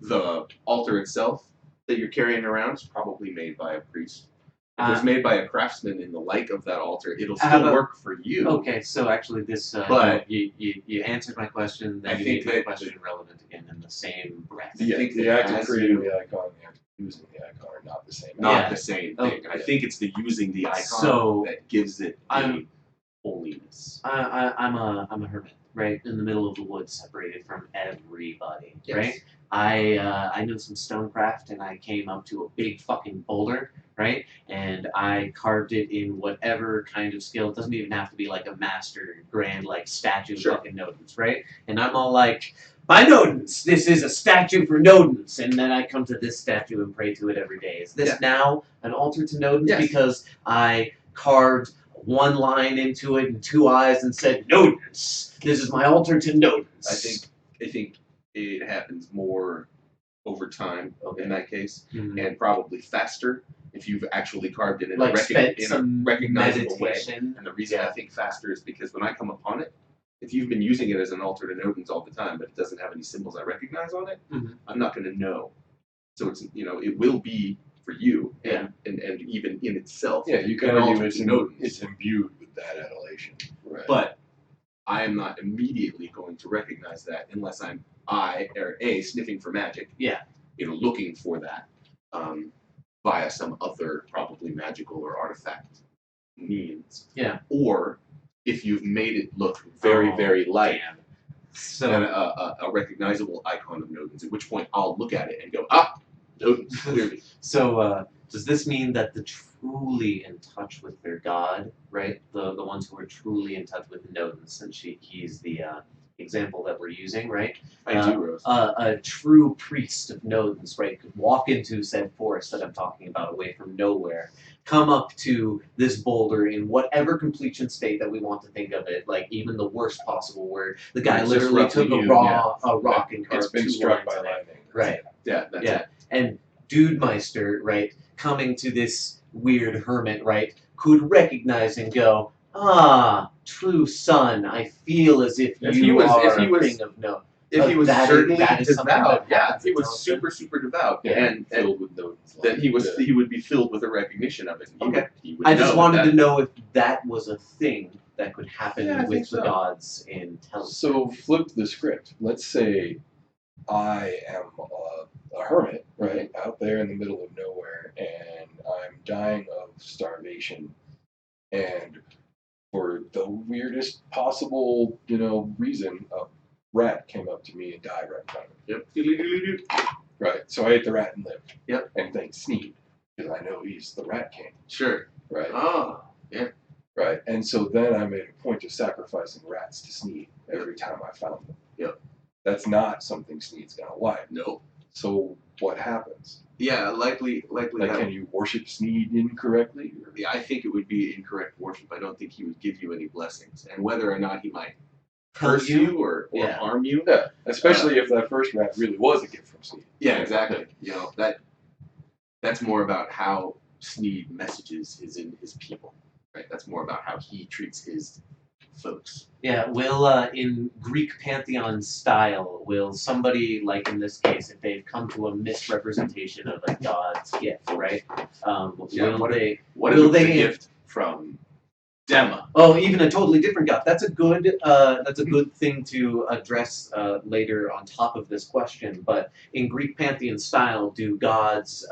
The altar itself that you're carrying around is probably made by a priest. If it was made by a craftsman in the like of that altar, it'll How still about- work for you. Okay, so actually this, But- you answered my question, then I you think made my that- question relevant again in the same breath. Yeah, think the that act of as creating you- the icon and the act of using the icon are not the same. Not Yeah. the same Oh, thing. I think it's the using the icon So, that gives it the I'm- holiness. I'm a hermit, right, in the middle of the woods, separated from everybody, Yes. right? I know some stonecraft, and I came up to a big fucking boulder, right? And I carved it in whatever kind of skill. It doesn't even have to be like a master grand like statue Sure. fucking Nodens, right? And I'm all like, by Nodens, this is a statue for Nodens, and then I come to this statue and pray to it every day. Is this now an altar to Nodens Yes. because I carved one line into it and two eyes and said, Nodens, this is my altar to Nodens? I think it happens more over time in that case, Mhm. and probably faster if you've actually carved it in Like a spent some recognizable way. meditation. And the reason I think faster is because when I come upon it, if you've been using it as an altar to Nodens all the time, but it doesn't have any symbols I recognize on it, Mhm. I'm not going to know. So it's it will be for you, Yeah. and even in itself. Yeah, you can an argue altar it's, to Nodens. it's imbued with that adulation. Right. But I am not immediately going to recognize that unless I'm sniffing for magic. Yeah. Looking for that via some other probably magical or artifact means. Yeah. Or if you've made it look very, very like So a recognizable icon of Nodens, at which point I'll look at it and go, Nodens, clearly. So does this mean that the truly in touch with their god, right? The ones who are truly in touch with Nodens, since he's the example that we're using, right? I do, Rose. A true priest of Nodens, right, could walk into said forest that I'm talking about, away from nowhere, come up to this boulder in whatever completion state that we want to think of it, like even the worst possible, where the guy It's just literally took roughly a hewn, rock and carved It's been two struck lines by in it. lightning. Right. Yeah, that's Yeah. it. And Dude Meister, right, coming to this weird hermit, right, could recognize and go, true son, I feel as if If you he was- are if he a was- thing of note. If he was that is- certainly that is something devout, that yeah, happens if he at was Theleston. super, super devout, Yeah, and filled with Nodens. then he would be filled with a recognition of it. He would I know just wanted that. to know if that was a thing that could happen Yeah, I think with the so. gods in Theleston. So flip the script. Let's say I am a hermit, right, out there in the middle of nowhere, and I'm dying of starvation, and for the weirdest possible, reason, a rat came up to me and died right in front of me. Yep. Right. So I ate the rat and lived. Yep. And thanked Sneed, because I know he's the rat king. Sure. Right. Oh, yeah. Right. And so then I made a point of sacrificing rats to Sneed every time I found them. Yep. That's not something Sneed's gonna like. No. So what happens? Yeah, likely. Like, can you worship Sneed incorrectly? Or? I think it would be incorrect worship. I don't think he would give you any blessings, and whether or not he might curse you or Yeah. harm you. Yeah. Especially if that first rat really was a gift from Sneed. Yeah, exactly. That's more about how Sneed messages his people, right? That's more about how he treats his folks. Yeah, will in Greek pantheon style, will somebody, like in this case, if they've come to a misrepresentation of a god's gift, right? Yeah, Will they? What Will if it was a they- gift from Dema? Oh, even a totally different god. That's a good thing to address later on top of this question. But in Greek pantheon style, do gods,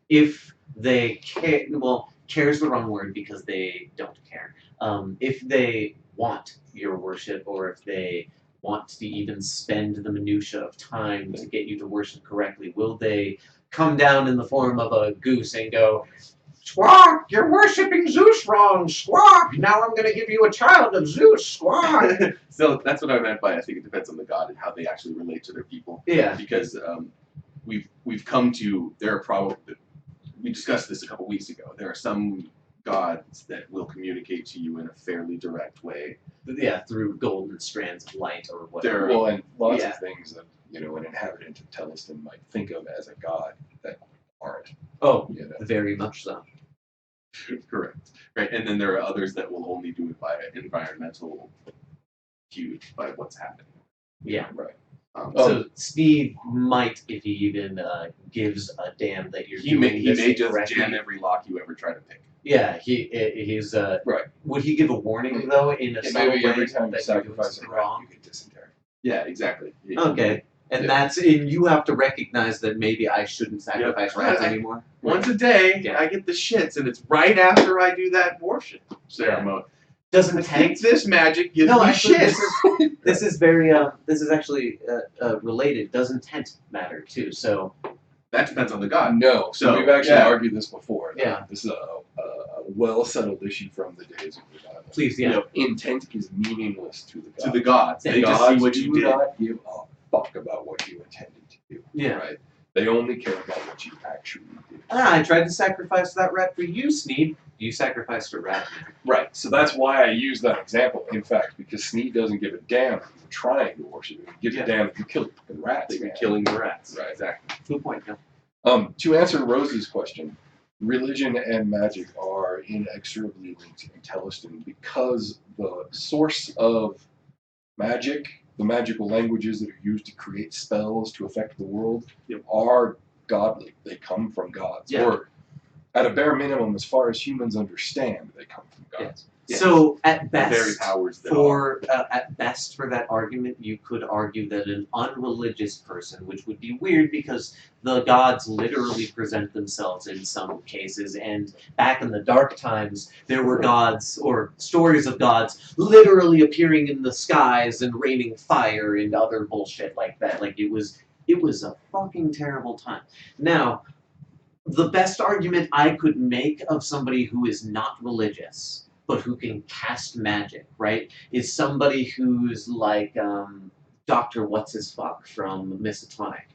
if they care, well, care is the wrong word because they don't care. If they want your worship, or if they want to even spend the minutia of time to get you to worship correctly, will they come down in the form of a goose and go, Squawk, you're worshipping Zeus wrong, Squawk, now I'm going to give you a child of Zeus, Squawk. So that's what I meant by I think it depends on the god and how they actually relate to their people. Yeah. Because we've come to we discussed this a couple weeks ago. There are some gods that will communicate to you in a fairly direct way. Yeah, through golden strands of light or whatever. Well, and lots Yeah. of things that, an inhabitant of Theleston might think of as a god that aren't. Oh, You know. very much so. Correct. Right. And then there are others that will only do it by environmental cues, by what's happening. Yeah. Right. So Steve might, if he even gives a damn that you're He doing may this just incorrectly. jam every lock you ever try to pick. Yeah, he's Right. Would he give a warning though in a And subtle maybe way every time you that you're doing sacrifice a something rat, wrong? you get dysentery. Yeah, exactly. Okay, and Yeah. and you have to recognize that maybe I shouldn't sacrifice Yeah. rats anymore. Once a day, Yeah. I get the shits, and it's right after I do that worship ceremony. Doesn't I think tank. this magic gives No, me actually, shits. this is very this is actually related. Does intent matter too? So That depends on the god. No. So So, we've actually yeah. argued this before. Yeah. This is a well-settled issue from the days of the Bible. Please, yeah. Intent is meaningless to the gods. To the gods. They just gods see what you do did. not give a fuck about what you intended to do. Yeah. Right? They only care about what you actually did. I tried to sacrifice that rat for you, Sneed. You sacrificed a rat. Right. So that's why I use that example, in fact, because Sneed doesn't give a damn if you're trying to worship him. He gives a damn if you kill the rats. They've been man. killing the rats. Right. Exactly. Good point, yeah. To answer Rosie's question, religion and magic are inexorably linked in Theleston because the source of magic, the magical languages that are used to create spells to affect the world, are godly. They come from gods. Yeah. Or, at a bare minimum, as far as humans understand, they come from gods. Yes. So at The best, very powers that are. at best for that argument, you could argue that an unreligious person, which would be weird because the gods literally present themselves in some cases, and back in the dark times, there were gods or stories of gods literally appearing in the skies and raining fire and other bullshit like that. Like it was a fucking terrible time. Now, the best argument I could make of somebody who is not religious but who can cast magic, right, is somebody who's like Dr. What's-His-Fuck from Miss Atomic.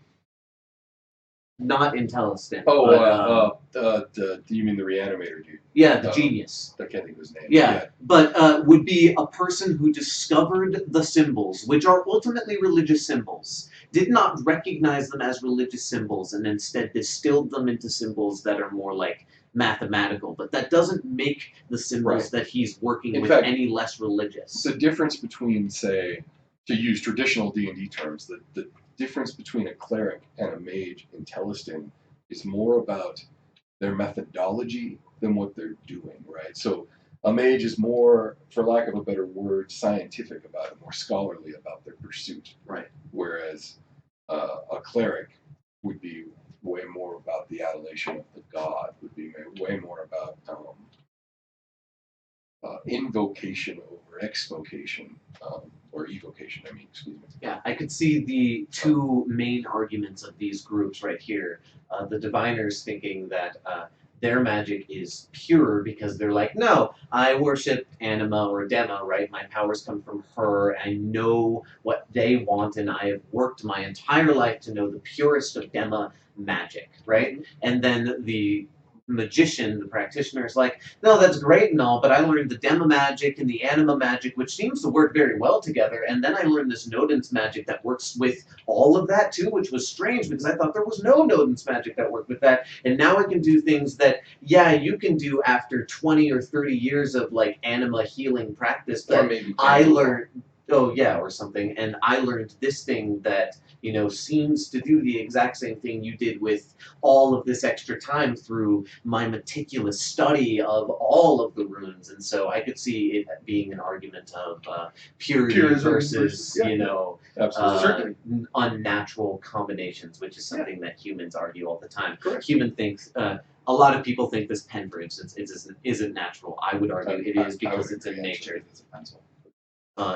Not in Theleston. Do you mean the reanimator dude? Yeah, the genius. I can't think of his name. Yeah, but would be a person who discovered the symbols, which are ultimately religious symbols, did not recognize them as religious symbols, and instead distilled them into symbols that are more like mathematical, but that doesn't make the symbols that he's working In with fact, any less religious. The difference between, say, to use traditional D&D terms, the difference between a cleric and a mage in Theleston is more about their methodology than what they're doing, right? So a mage is more, for lack of a better word, scientific about it, more scholarly about their pursuit. Right. Whereas a cleric would be way more about the adulation of the god, would be way more about invocation over exvocation, or evocation, I mean, excuse me. Yeah, I could see the two main arguments of these groups right here. The diviners thinking that their magic is pure because they're like, no, I worship Anima or Dema, right? My powers come from her. I know what they want, and I have worked my entire life to know the purest of Dema magic, right? And then the magician, the practitioner, is like, no, that's great and all, but I learned the Dema magic and the Anima magic, which seems to work very well together, and then I learned this Nodens magic that works with all of that too, which was strange because I thought there was no Nodens magic that worked with that, and now I can do things that, yeah, you can do after 20 or 30 years of like Anima healing practice, but I learned, or something, and I learned this thing that, you know, seems to do the exact same thing you did with all of this extra time through my meticulous study of all of the runes. And so I could see it being an argument of purity versus, yeah, you know, unnatural combinations, which is something that humans argue all the time. Correct. Human thinks, a lot of people think this pen, for instance, isn't natural. I would argue it is because it's in nature. It's a pencil.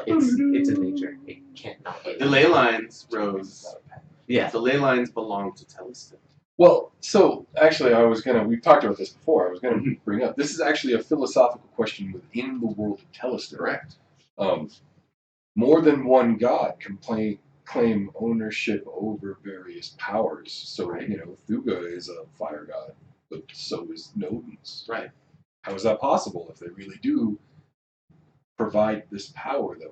It's in nature. It can't not be. The ley lines, Rose. Yeah. The ley lines belong to Theleston. Well, so actually, we've talked about this before. I was gonna bring up, this is actually a philosophical question within the world of Theleston. Correct. More than one god can claim ownership over various powers. So, you know, Thuga is a fire god, but so is Nodens. Right. How is that possible if they really do provide this power that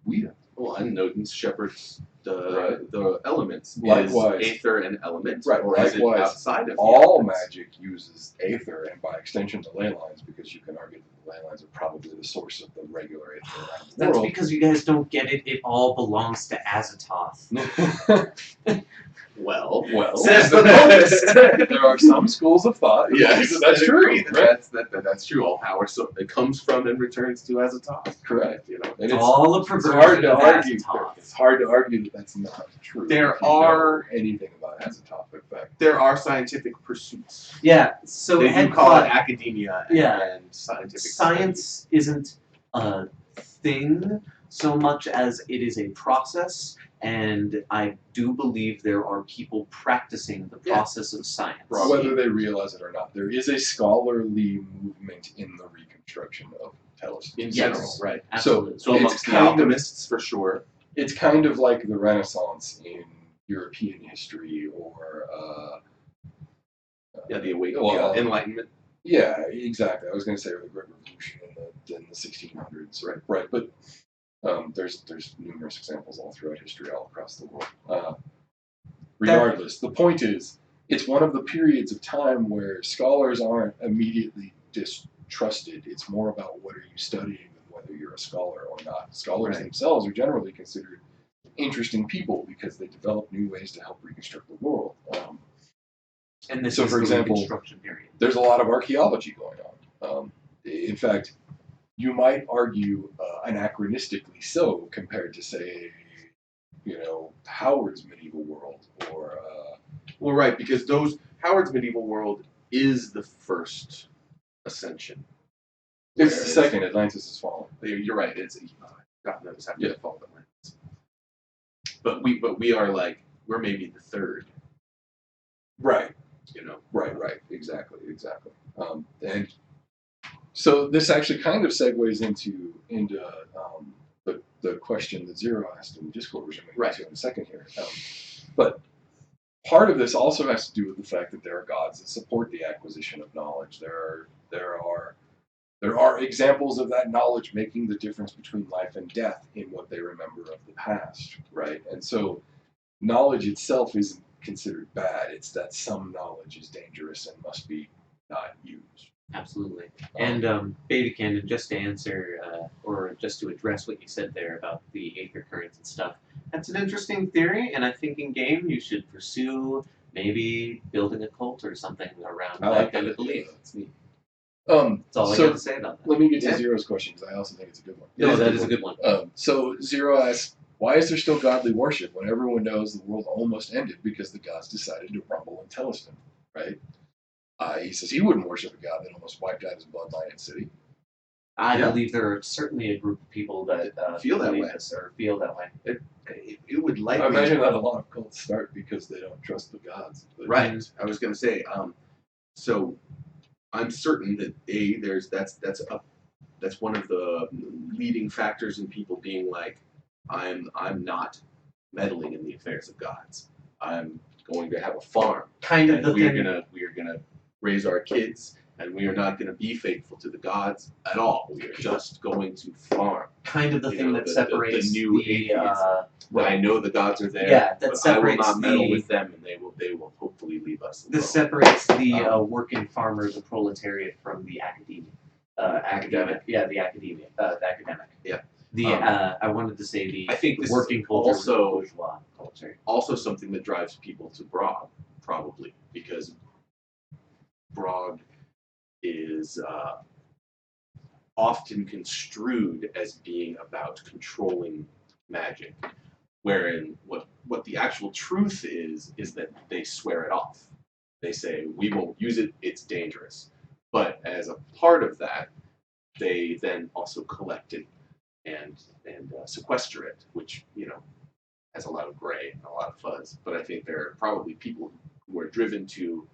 we have? Well, and Nodens shepherds the elements. Likewise. Is Aether an element? Right. Or is it Likewise, outside of the all elements? magic uses Aether, and by extension the ley lines, because you can argue that the ley lines are probably the source of the regular Aether around the That's world. because you guys don't get it. It all belongs to Azathoth. Well, Says the most. There are some schools of thought. Yes, that's I true. agree that that's true. All power, so it comes from and returns to Azathoth. Correct. You know, And It's all a it's perversion hard to of argue. Azathoth. It's hard to argue that that's not true. There if you are- know anything about Azathoth. In fact, there are scientific pursuits. Yeah, so They Head do call it Clod, academia and scientific science isn't a thing so much as it is a process, And I do believe there are people practicing the Yeah. process of science. Whether they realize it or not, there is a scholarly movement in the reconstruction of Theleston. In Yes. general, right? Absolutely. So It's amongst the kind of- optimists, for sure. It's kind of like the Renaissance in European history, or Yeah, the Enlightenment. yeah, exactly. I was going to say the Great Revolution in the 1600s, right? But there's numerous examples all throughout history, all across the world. Regardless, the point is, it's one of the periods of time where scholars aren't immediately distrusted. It's more about what are you studying than whether you're a scholar or not. Scholars Right. themselves are generally considered interesting people because they develop new ways to help reconstruct the world. And this So, is for the example, Reconstruction period. There's a lot of archaeology going on. In fact, you might argue anachronistically so compared to, say, Howard's medieval world, or Well, right, because Howard's medieval world is the first ascension. it's the Whereas- second. Atlantis has fallen. You're right. It's gotten those after Yeah. the fall of Atlantis. But we are we're maybe the third. Right. Right. Exactly. And so this actually kind of segues into the question that Zero asked in the Discord, which I'm going to get to in a second here. But part of this also has to do with the fact that there are gods that support the acquisition of knowledge. There are examples of that knowledge making the difference between life and death in what they remember of the past, right? And so knowledge itself isn't considered bad. It's that some knowledge is dangerous and must be not used. Absolutely. And Baby Candid, just to answer, or just to address what you said there about the Aether currents and stuff, that's an interesting theory, and I think in game you should pursue maybe building a cult or something around that kind of belief. That's neat. That's all I So got to say about that. let me get to Yeah. Zero's question, because I also think it's a good one. No, that is a good one. So Zero asks, why is there still godly worship when everyone knows the world almost ended because the gods decided to rumble in Theleston, right? He says he wouldn't worship a god that almost wiped out his bloodline and city. I Yeah. believe there are certainly a group of people that Feel that believe way. this or feel that way. It would likely. I imagine that a lot of cults start because they don't trust the gods. But Right. I was going to say. So I'm certain that that's one of the leading factors in people being like, I'm not meddling in the affairs of gods. I'm going to have a farm. Kind of And the we are thing. gonna raise our kids, and we are not gonna be faithful to the gods at all. We are just going to farm. Kind of the You thing know, that the separates new atheism. But I know the gods are there. Yeah, that but I will separates not meddle the- with them, and they will hopefully leave us alone. This separates the working farmer, the proletariat, from the academic. Academic. Yeah, the academia, the academic. Yeah. The I wanted to say the I think this working is culture, also- the bourgeois culture. Also something that drives people to Brog, probably, because Brog is often construed as being about controlling magic, wherein what the actual truth is that they swear it off. They say, we won't use it, it's dangerous. But as a part of that, they then also collect it and sequester it, which, has a lot of gray and a lot of fuzz. But I think there are probably people who are driven to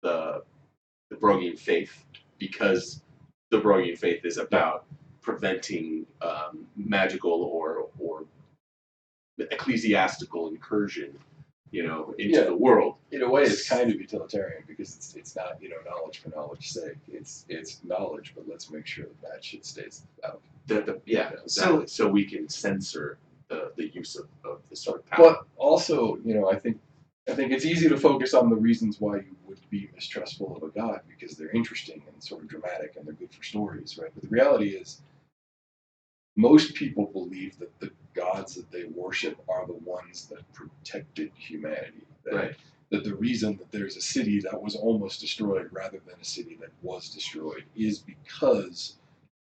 the Brogian faith because the Brogian faith is about preventing magical or ecclesiastical incursion, into the world. in a way, it's kind of utilitarian because it's not knowledge for knowledge's sake. It's knowledge, but let's make sure that shit stays out. Exactly. So we can censor the use of this sort of power. But also, I think it's easy to focus on the reasons why you would be mistrustful of a god because they're interesting and sort of dramatic and they're good for stories, right? But the reality is, most people believe that the gods that they worship are the ones that protected humanity. Right. That the reason that there's a city that was almost destroyed rather than a city that was destroyed is because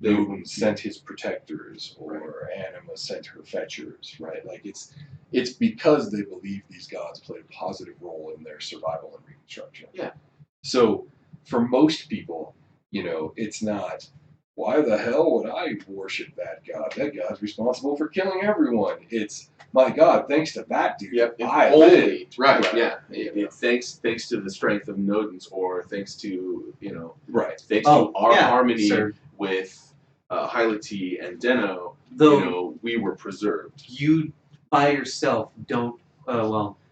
Odin sent his protectors, or Anima sent her fetchers, right? Like it's because they believe these gods played a positive role in their survival and reconstruction. Yeah. So for most people, it's not why the hell would I worship that god? That god's responsible for killing everyone. It's, my god, thanks to that dude, Yep. If I only, lived. right. Yeah. Yeah. It's thanks to the strength of Nodens, or thanks to Right. thanks to our harmony sir. with Hylety and Deno. Though We were preserved. you by yourself don't.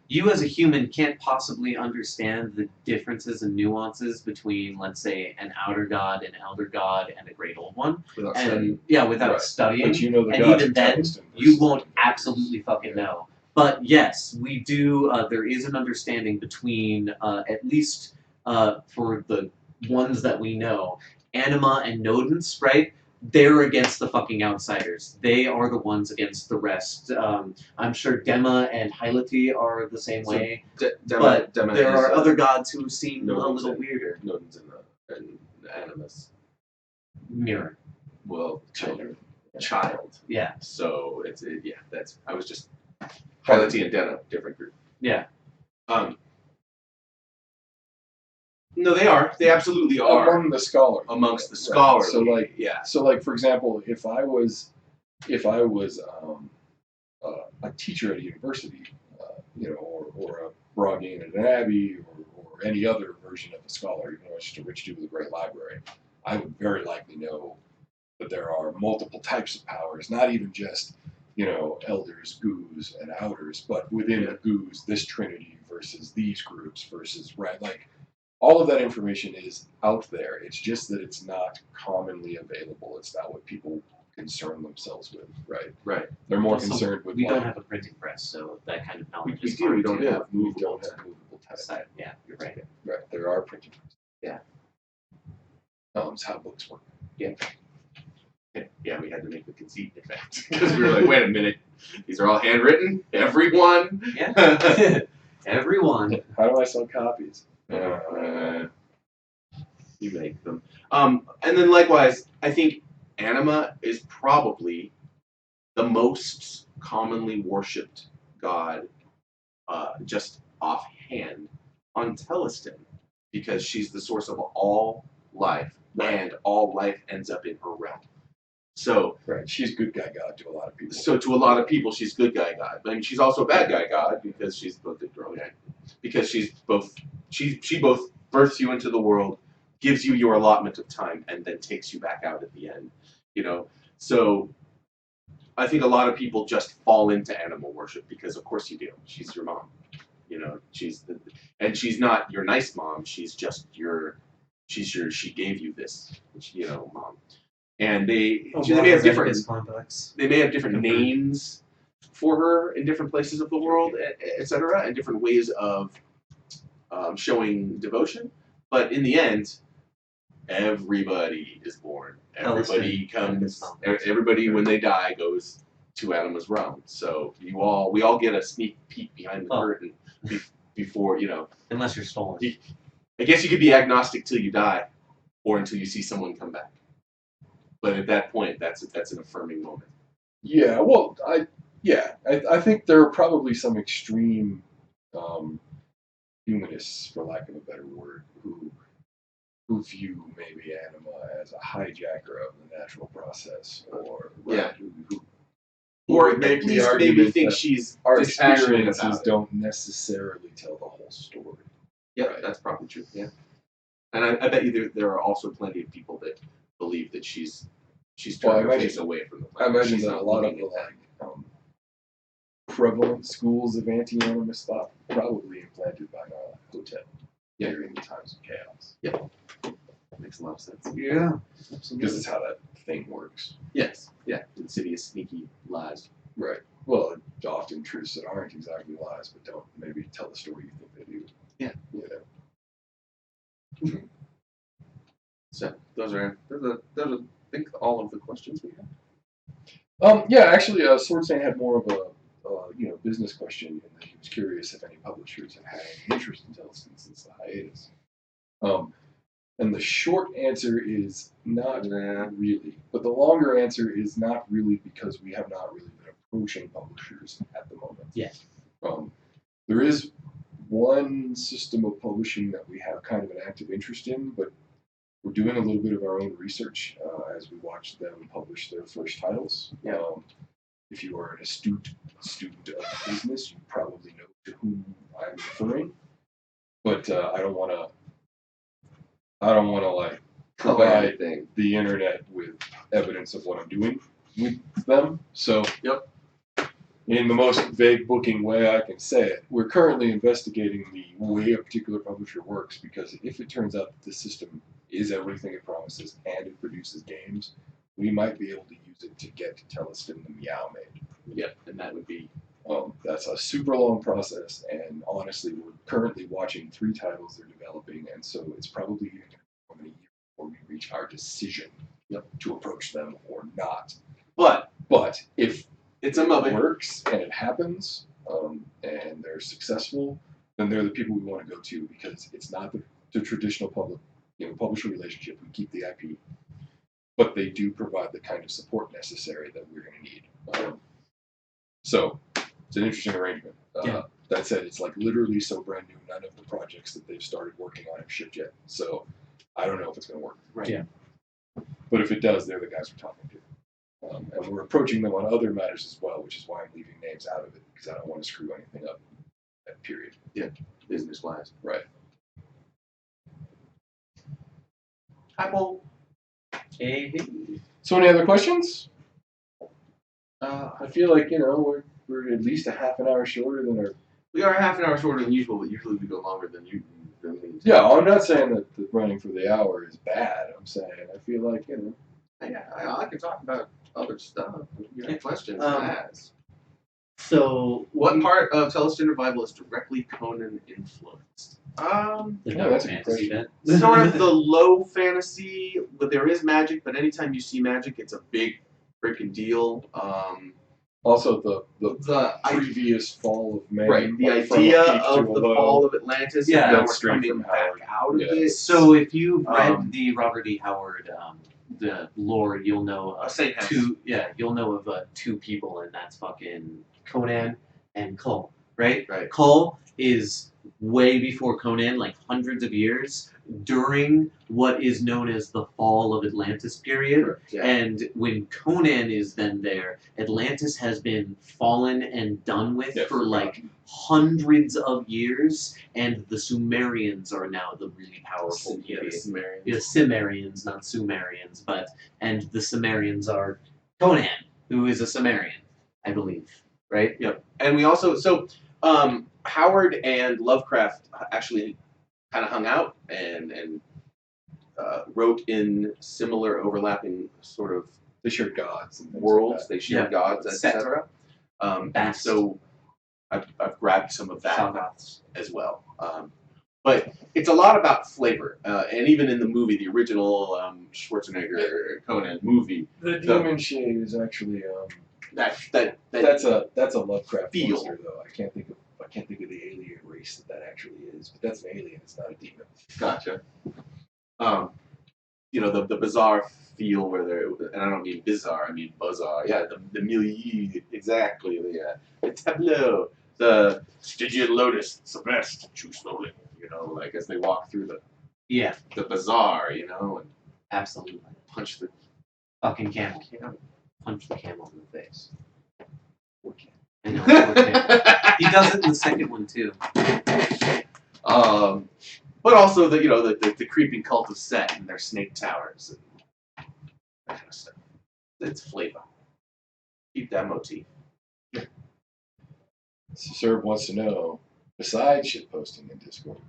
You as a human can't possibly understand the differences and nuances between, let's say, an outer god, an elder god, and a great old one. Without And studying. without Right. studying. But you know the And gods even of then, Theleston you versus won't the absolutely fucking know. But yes, we do. There is an understanding between, at least for the ones that we know, Anima and Nodens, right? They're against the fucking outsiders. They are the ones against the rest. I'm sure Dema and Hylety are the same So, way. Dema There is, are other gods who seem a Nodens little and- weirder. Nodens and Animus. Mirror. Well, Children. child. Yeah. So that's I was just Hylety and Deno, different group. Yeah. No, they are. They absolutely are Among the scholars. amongst the Right. scholars. So like, yeah. So, like, for example, if I was a teacher at a university, or a Broggian at an abbey, or any other version of a scholar, even though it's just a rich dude with a great library, I would very likely know that there are multiple types of powers, not even just, elders, goos, and outers, but within the goos, this trinity versus these groups versus, right, like, all of that information is out there. It's just that it's not commonly available. It's not what people concern themselves with, right? Right. They're more Also, concerned with we like, don't have a printing press, so that kind of knowledge We is do. We hard don't to have we movable don't type. have movable type. decide. Yeah, you're right. Right. There are printing presses. Yeah. It's how books work. Yeah, we had to make the conceit effect because we were like, wait a minute, these are all handwritten. Everyone. Yeah. Everyone. How do I sell copies? You make them. And then likewise, I think Anima is probably the most commonly worshipped god, just offhand, on Theleston, because she's the source of all life, and all life ends up in her realm. So, Right. She's good guy god to a lot of people. so to a lot of people, she's good guy god. I mean, she's also bad guy god because she's both the girl, because she's both. She both births you into the world, gives you your allotment of time, and then takes you back out at the end. So I think a lot of people just fall into animal worship because, of course, you do. She's your mom. And she's not your nice mom. She's just she gave you this, mom. And they may have different. They may have different names for her in different places of the world, etc., and different ways of showing devotion. But in the end, everybody is born. Everybody comes. Everybody, when they die, goes to Anima's realm. So we all get a sneak peek behind the curtain before Unless you're stolen. I guess you could be agnostic till you die, or until you see someone come back. But at that point, that's an affirming moment. Yeah. Well, I think there are probably some extreme humanists, for lack of a better word, who view maybe Anima as a hijacker of the natural process, or Or would make at the least maybe argument think that she's our dispassionate experiences about it. don't necessarily tell the whole story. Yeah, Right. that's probably true. Yeah, and I bet you there are also plenty of people that believe that she's turned her face away from the I planet. imagine She's that not a lot of looking the at that. prevalent schools of anti-animist thought probably implanted by Hotep during the times of chaos. That makes a lot of sense. Yeah. Because it's how that thing works. Yes. Yeah. Insidious, sneaky lies. Right. Well, often truths that aren't exactly lies, but don't maybe tell the story you think they do. Yeah. So those are I think all of the questions we have. Yeah, actually, Swordstain had more of a business question, and that he was curious if any publishers had had any interest in Theleston since the hiatus. And the short answer is not really, but the longer answer is not really, because we have not really been approaching publishers at the moment. Yes. There is one system of publishing that we have kind of an active interest in, but we're doing a little bit of our own research as we watch them publish their first titles. Yeah. If you are an astute student of business, you probably know to whom I'm referring. But I don't want to like provide the internet with evidence of what I'm doing with them. So, Yep. In the most vague booking way I can say it, we're currently investigating the way a particular publisher works, because if it turns out that the system is everything it promises and it produces games, we might be able to use it to get Theleston the Meow made. Yep, and that would be. That's a super long process, and honestly, we're currently watching 3 titles they're developing, and so it's probably going to be more than a year before we reach our decision to approach them or not. But if It's a it movie. works and it happens, and they're successful, then they're the people we want to go to, because it's not the traditional publisher relationship. We keep the IP, but they do provide the kind of support necessary that we're going to need. So it's an interesting arrangement. That said, it's like literally so brand new. None of the projects that they've started working on have shipped yet. So I don't know if it's going to work. Right. Yeah. But if it does, they're the guys we're talking to. And we're approaching them on other matters as well, which is why I'm leaving names out of it, because I don't want to screw anything up. Period. Yeah, business-wise. Right. Apple. Hey. So any other questions? Uh, I feel like, we're at least a half an hour shorter than our... we are half an hour shorter than usual, but usually we go longer than you. Yeah, I'm not saying that the running for the hour is bad. I'm saying I feel like, Yeah, I can talk about other stuff. You have questions? Ask. So What part of Theleston Revival is directly Conan influenced? the Yeah, dark that's a good fantasy question. bit. Sort of the low fantasy, but there is magic. But anytime you see magic, it's a big freaking deal. also the The previous fall of man. right, the like, from a idea peak to of a the low. fall of Atlantis. Yeah, and now that's we're straight coming from back Howard. out of Yeah. it. So if you've read Um, the Robert E. Howard the lore, you'll know Saint House. you'll know of 2 people, and that's fucking Conan and Kull, right? Right. Kull is way before Conan, like hundreds of years, during what is known as the fall of Atlantis period. Yeah. And when Conan is then there, Atlantis has been fallen and done with Yeah, for like hundreds of years, and the Sumerians are now the really powerful Yeah, the period. Sumerians. Yeah, Cimmerians, not Sumerians, and the Cimmerians are Conan, who is a Cimmerian, I believe, right? Yep. And we also Howard and Lovecraft actually kind of hung out and wrote in similar overlapping sort of They shared gods and things worlds. like They shared Yeah. gods, Set. etc. And Bast. so I've grabbed some of that Shoggoths. as well. But it's a lot about flavor, and even in the movie, the original Schwarzenegger Conan movie, that. The demon shade is actually that that's a Lovecraft feel. monster though. I can't think of the alien race that actually is, but that's an alien. It's not a demon. Gotcha. The bizarre feel where they're, and I don't mean bizarre, I mean bizarre. Yeah, the milieu, exactly. The tableau, the Stygian lotus, it's the best. Chew slowly, like as they walk through the bazaar, and Absolutely. punch the Fucking camel. camel. Punch the camel in the face. Poor camel. I know. Poor camel. He does it in the second one too. But also the creeping cult of Set and their snake towers and that kind of stuff. It's flavor. Keep that motif. So Serb wants to know, besides shitposting in Discord,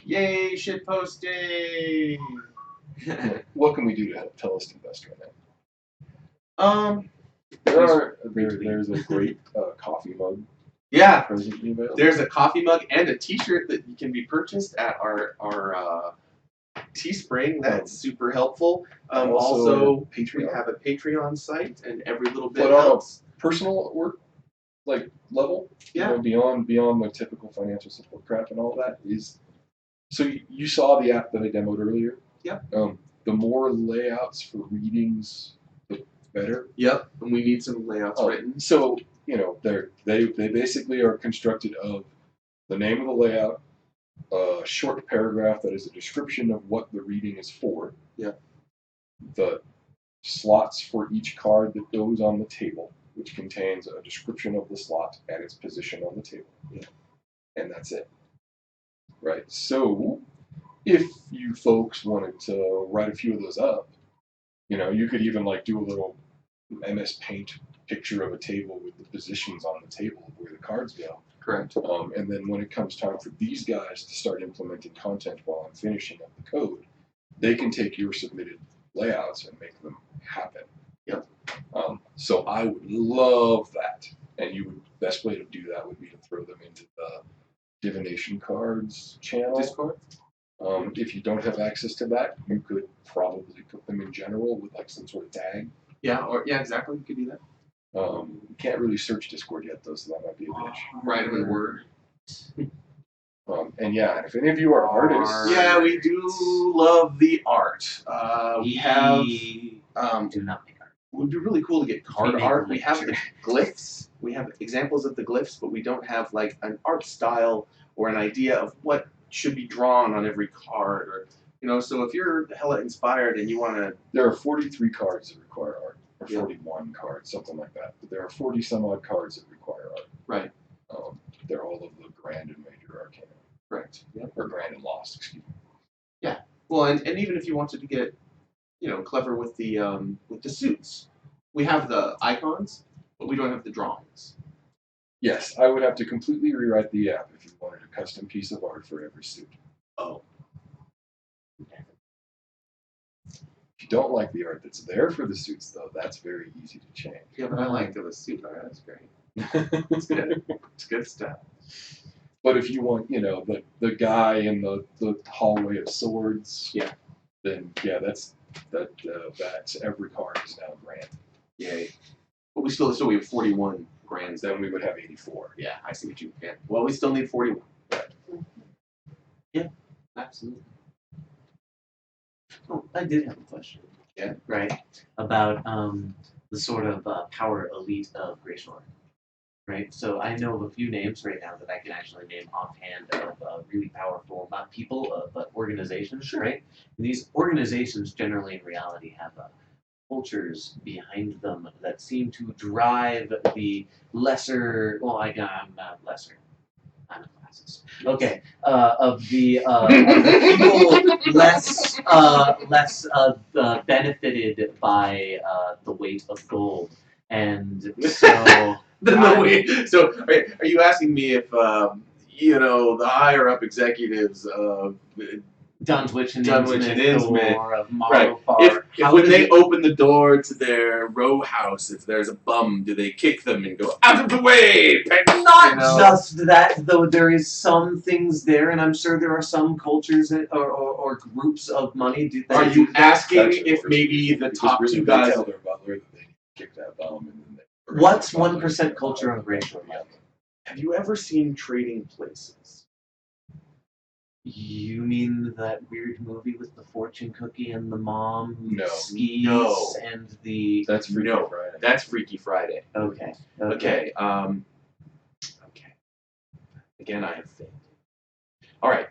Yay, shit posting! what can we do to help Theleston best right now? There's a great coffee mug Yeah, presently available. there's a coffee mug and a T-shirt that can be purchased at our Teespring. That's super helpful. Also, we Patreon. have a Patreon site, and every little bit But on a helps. personal work level, Yeah. beyond the typical financial support crap and all that is. So you saw the app that I demoed earlier. Yeah. The more layouts for readings, the better. Yep, and we need some layouts written. So they basically are constructed of the name of the layout, a short paragraph that is a description of what the reading is for. Yeah. The slots for each card that goes on the table, which contains a description of the slot and its position on the table. Yeah. And that's it. Right? So, if you folks wanted to write a few of those up, you could even like do a little MS Paint picture of a table with the positions on the table of where the cards go. Correct. And then when it comes time for these guys to start implementing content while I'm finishing up the code, they can take your submitted layouts and make them happen. Yep. So I would love that. And best way to do that would be to throw them into the Divination Cards channel. Discord? If you don't have access to that, you could probably put them in general with like some sort of tag. Yeah, exactly. You could do that. You can't really search Discord yet, though, so that might be a bitch. Right away word. And yeah, if any of you are artists, Yeah, we do love the art. We have. Do not make art. It would be really cool to get card make art. a We have the picture. glyphs. We have examples of the glyphs, but we don't have like an art style or an idea of what should be drawn on every card. Or so if you're hella inspired and you want to. there are 43 cards that require art, or Yeah. 41 cards, something like that. But there are 40 some odd cards that require art. Right. They're all of the Grand and Major Arcana, Correct. Yeah. or Grand and Lost, excuse me. Well, and even if you wanted to get, clever with the suits, we have the icons, but we don't have the drawings. Yes, I would have to completely rewrite the app if you wanted a custom piece of art for every suit. Oh. If you don't like the art that's there for the suits, though, that's very easy to change. Yeah, but I like the suit art. That's great. It's good. It's good stuff. But if you want, the guy in the hallway of swords, Yeah. then yeah, that's every card is now Grand. Yay. But we we have 41 grands. Then we would have 84. Yeah, I see what you can. Well, we still need 41. Yeah, absolutely. Oh, I did have a question. Yeah. Right. About the sort of power elite of Greyshore. Right. So I know of a few names right now that I can actually name offhand of really powerful, not people, but organizations. Right. And these organizations generally in reality have cultures behind them that seem to drive the lesser. Well, I'm not lesser. I'm a classist. Okay, of the people less benefited by the weight of gold, and so No way. So, are you asking me if the higher up executives of Dunwich and Dunwich and Innsmouth, Innsmouth. or of Right. Marlborough, If when they open the door to their row house, if there's a bum, do they kick them and go out of the way? Not just that, though. There is some things there, and I'm sure there are some cultures or groups of money. Are you asking That's if maybe the because top really two they guys? tell their butler that they need to kick that bum, and then they. What's 1% culture on Greyshore like? Have you ever seen Trading Places? You mean that weird movie with the fortune cookie and the mom who No. skis No. and the That's Freaky No. Friday. That's Freaky Friday. okay. Okay. Okay. Again, I have failed. All right.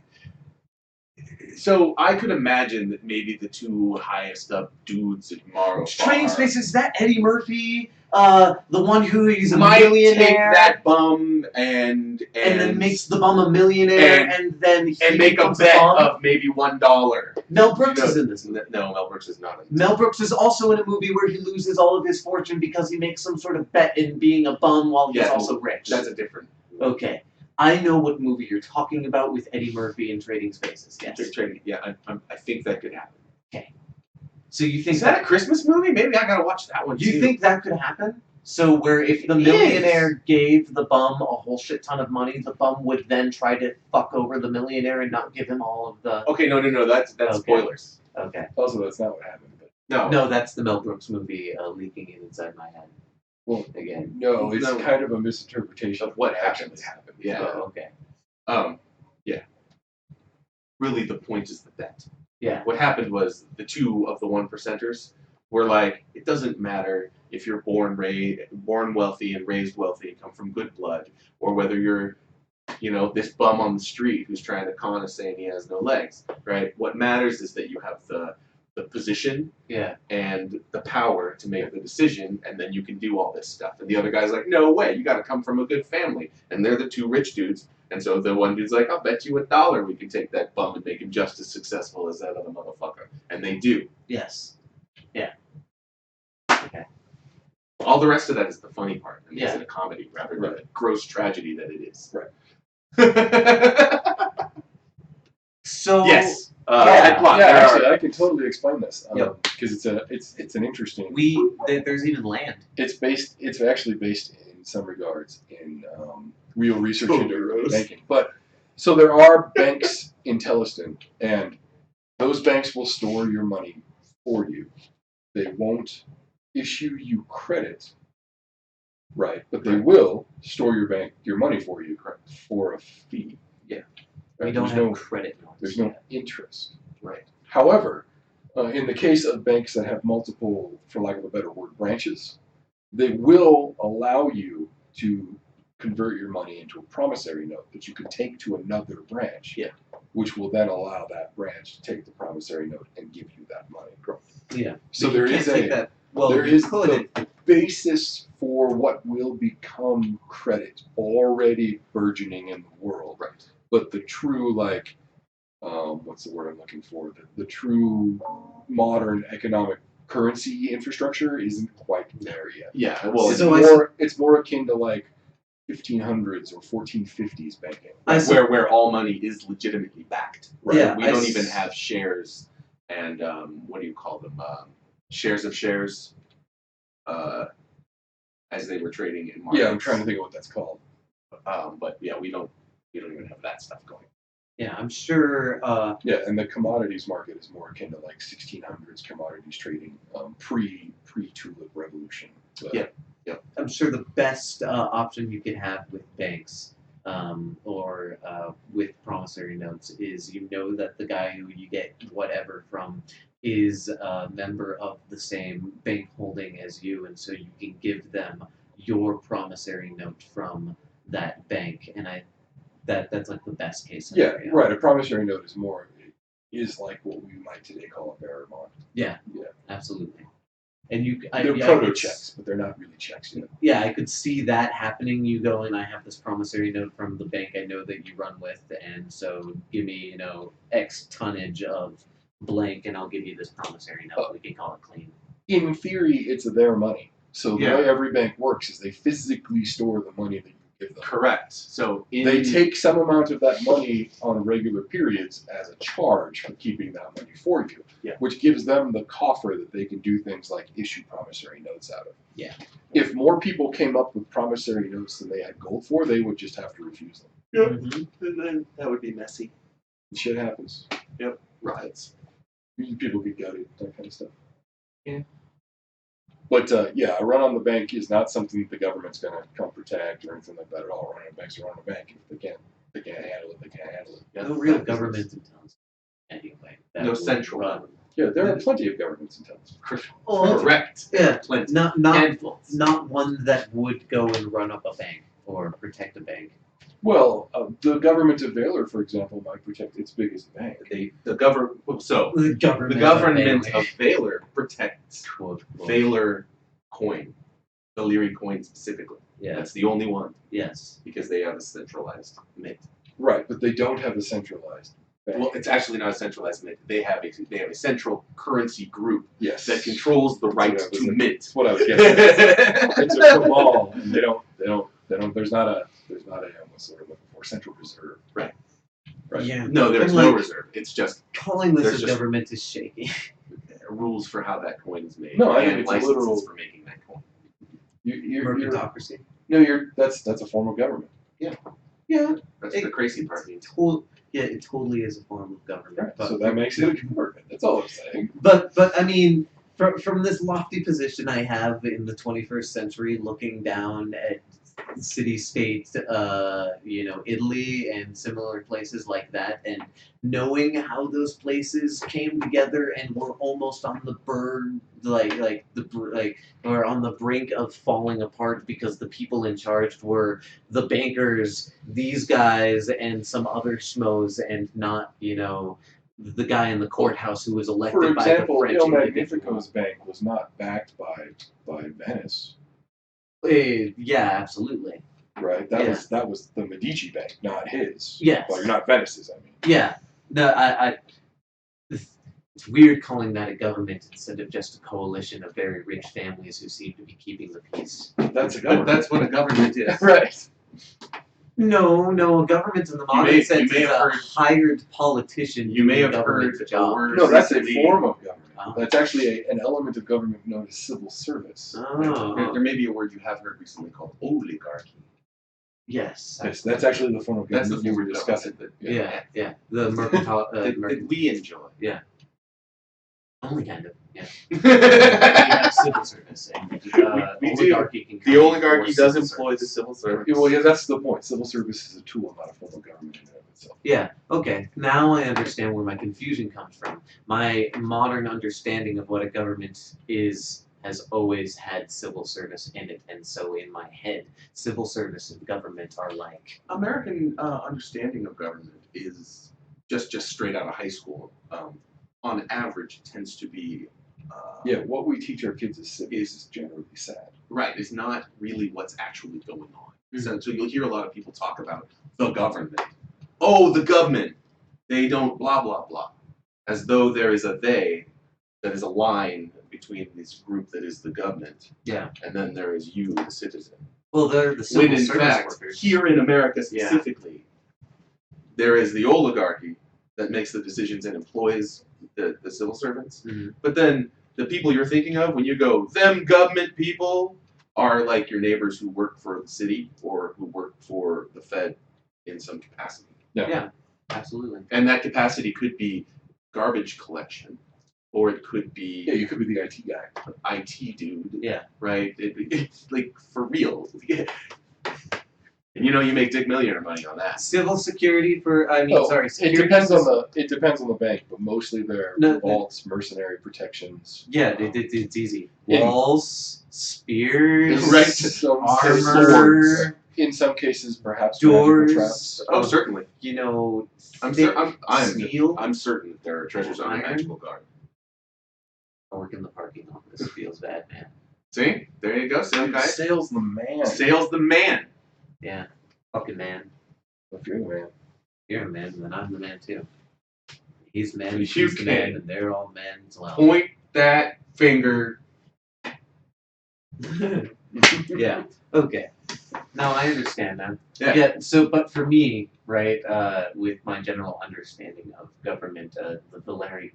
So I could imagine that maybe the two highest up dudes at Morrow Trading Bar Spaces, is that Eddie Murphy? The one who is a might take millionaire that bum and then makes the bum a millionaire and then he and make a becomes bet bum? of maybe $1. Mel Brooks is in this movie. No, Mel Brooks is not in this. Mel Brooks is also in a movie where he loses all of his fortune because he makes some sort of bet in being a bum while he's Yeah, also rich. That's a different. Okay. I know what movie you're talking about with Eddie Murphy in Trading Spaces. Yes. Trading. Yeah, I think that could happen. So you think Is that a Christmas movie? Maybe I gotta watch that one. you too. think that could happen? So where if the It millionaire gave the bum a whole shit ton of money, the bum would then try to fuck over the millionaire and not give him all of the. Okay, no. That's Okay. spoilers. Okay. Also, that's not what happened. But, No. No, that's the Mel Brooks movie leaking in inside my head. well, Again. no, it's No. kind of a misinterpretation Of what actually happened. Yeah. Oh, okay. Yeah. Really, the point is the bet. Yeah. What happened was the two of the 1%ers were like, it doesn't matter if you're born wealthy and raised wealthy and come from good blood, or whether you're you know, this bum on the street who's trying to con us saying he has no legs, right? What matters is that you have the position Yeah. and the power to make the decision, and then you can do all this stuff. And the other guy's like, no way, you got to come from a good family. And they're the two rich dudes. And so the one dude's like, I'll bet you $1 we can take that bum and make him just as successful as that other motherfucker. And they do. Yes. Yeah. All the rest of that is the funny part. It makes Yeah. it a comedy rather than a gross tragedy that it is. Right. So Yes. Yeah. Headplot. Yeah, There actually, are- I can totally explain this Yep. because it's an interesting. there's even land. It's actually based in some regards in real research Oh, into gross. banking. But so there are banks in Theleston, and those banks will store your money for you. They won't issue you credit, right? But they will store your money for you for a fee. Yeah. We Right? don't There's have no credit notes. there's no yet. interest. Right. However, in the case of banks that have multiple, for lack of a better word, branches, they will allow you to convert your money into a promissory note that you could take to another branch. Yeah. Which will then allow that branch to take the promissory note and give you that money. Yeah. So But there you can't is take that. Well, there you is could. the basis for what will become credit already burgeoning in the world. Right. But the true, like, what's the word I'm looking for? The true modern economic currency infrastructure isn't quite there yet. Yeah. Well, So It's more akin to like 1500s or 1450s banking. where all money is legitimately backed. Right. Yeah. We don't even have shares and what do you call them? Shares of shares. As they were trading in markets. Yeah, I'm trying to think of what that's called. But yeah, we don't even have that stuff going. Yeah, I'm sure. Yeah, and the commodities market is more akin to like 1600s commodities trading, pre tulip revolution. But, Yeah. I'm sure the best option you can have with banks or with promissory notes is you know that the guy who you get whatever from is a member of the same bank holding as you, and so you can give them your promissory note from that bank, and that's like the best case Yeah, scenario. right. A promissory note is like what we might today call a bearer bond. Yeah, Yeah. absolutely. And They're proto checks, but they're not really checks yet. Yeah, I could see that happening. You go and I have this promissory note from the bank I know that you run with, and so give me, X tonnage of blank, and I'll give you this promissory note. We can call it clean. In theory, it's their money. So the Yeah. way every bank works is they physically store the money that you give them. Correct. So They take some amount of that money on regular periods as a charge for keeping that money for you, Yeah. which gives them the coffer that they can do things like issue promissory notes out of. Yeah. If more people came up with promissory notes than they had gold for, they would just have to refuse them. Mm-hmm. And then that would be messy. Shit happens. Riots. People get gutted, that kind of stuff. Yeah. But yeah, a run on the bank is not something that the government's going to come protect or anything like that at all. Running banks are on the bank. If they can't handle it, they can't handle it. Yeah, No real that government in towns. Anyway. that No would central run. government. Yeah, there are plenty of governments in towns. Well, Correct. yeah, Plenty. not Handfuls. not one that would go and run up a bank or protect a bank. Well, the government of Valor, for example, might protect its biggest bank. The government. So The government. the government Bailey. of Valor protects Quote, quote. Valor coin, the Leary coin specifically. Yeah. That's the only one Yes. because they have a centralized mint. Right, but they don't have a centralized bank. Well, it's actually not a centralized mint. They have a central currency group yes, that controls the right That's to mint. That's what I was getting at. It's a cabal, and they don't. There's not a what's the word I'm looking for? Central reserve. Right. Yeah. No, there's And, no like, reserve. It's just Calling this There's a just- government is shaky. rules for how that coin is made No, I think and it's a licenses literal- for making that coin. You're Mercantocracy. no, that's a form of government. Yeah. That's the crazy part. It totally is a form of government. Right. But, So that makes it a government. That's all I'm saying. but I mean, from this lofty position I have in the 21st century, looking down at city-state, Italy and similar places like that, and knowing how those places came together and were almost on the or on the brink of falling apart because the people in charge were the bankers, these guys, and some other schmoes, and not, the guy in the courthouse who was elected For by example, the French Il individual. Magnifico's bank was not backed by Venice, Yeah, absolutely. right? That was the Medici bank, not his. Yes. Well, not Venice's, I mean. Yeah. No, it's weird calling that a government instead of just a coalition of very rich families who seem to be keeping the peace. That's a But government. that's what a government is. Right. No, a government in the modern sense may is have a heard- hired politician You may doing have government heard the job. word. No, that's a Sicily. form of government. Oh. That's actually an element of government known as civil service. There may be a word you have heard recently called oligarchy. Yes. Yes, that's actually the form of That's the government you form were of discussing. government Yeah. The mercantile. that we enjoy. Only kind of. Yeah. We the have civil service, and We do. oligarchy can come oligarchy before does civil employ the service. civil service. Well, yeah, that's the point. Civil service is a tool, not a form of government in and of itself. Yeah, okay. Now I understand where my confusion comes from. My modern understanding of what a government is has always had civil service in it, and so in my head, civil service and government are like. American understanding of government is just straight out of high school. On average, tends to be. Yeah, what we teach our kids as civics is generally sad. Right, it's not really what's actually going on. Mm-hmm. So you'll hear a lot of people talk about the government. Oh, the government. They don't blah blah blah. As though there is a they that is a line between this group that is the government. Yeah. And then there is you, the citizen. Well, they're the civil When in service fact, workers. here in America Yeah. specifically, there is the oligarchy that makes the decisions and employs the civil servants. Mhm. But then the people you're thinking of when you go, them government people are like your neighbors who work for the city or who work for the Fed in some capacity. Yeah, absolutely. And that capacity could be garbage collection, or it could be Yeah, you could be the IT guy. IT dude. Yeah. Right? It's like for real. And you make Dick Millionaire money on that. Civil security for, It security depends on system- it depends on the bank, but mostly they're No, vaults, mercenary protections. Yeah, it's easy. Yeah. Walls, spears, Right. Some armor, in some cases, perhaps magical doors. traps. Oh, certainly. Steel. I'm certain that there are treasures on the Iron. magical guard. I work in the parking lot. This feels bad, man. See? There you go, sales guy. Sales the man. Sales the man. Yeah, fucking man. If you're the man. You're a man, then I'm the man too. He's the man, You she's the can man, and they're all men as well. Point that finger. Yeah. Okay. Now I understand that. Yeah. So, but for me, right, with my general understanding of government, the Larry,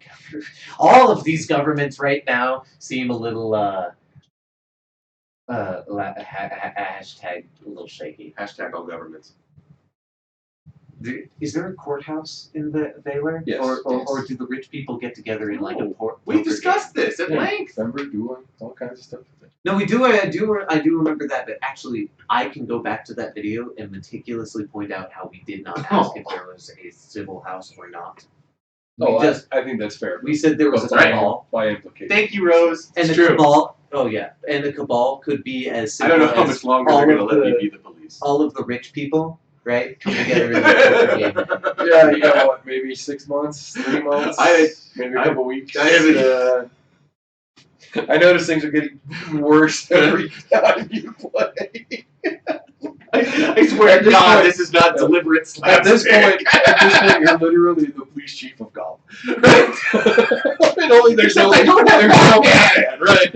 all of these governments right now seem a little hashtag a little shaky. Hashtag all governments. Is there a courthouse in the Baylor? Yes. Or do the rich people get together in like a No. port? We discussed this at Yeah. length. Remember doing all kinds of stuff. No, we do. I do remember that. But actually, I can go back to that video and meticulously point out how we did not ask if there was a civil house or not. Oh, We just I think that's fair. we said there was a By- cabal, by implication. Thank you, Rose. and It's the true. cabal. Oh yeah, and the cabal could be as I simple don't know how as much longer all they're going of to let me the- be the police. all of the rich people, right, come together in the poker game. Yeah, you got what? Maybe 6 months, 3 months, maybe a couple weeks. I haven't- I notice things are getting worse every time you play. I swear At to this God, point- this is not deliberate At this slapstick. point, you're literally the police chief of Gotham. Right? And only there's no, Except I don't have there's no Batman. Batman, right?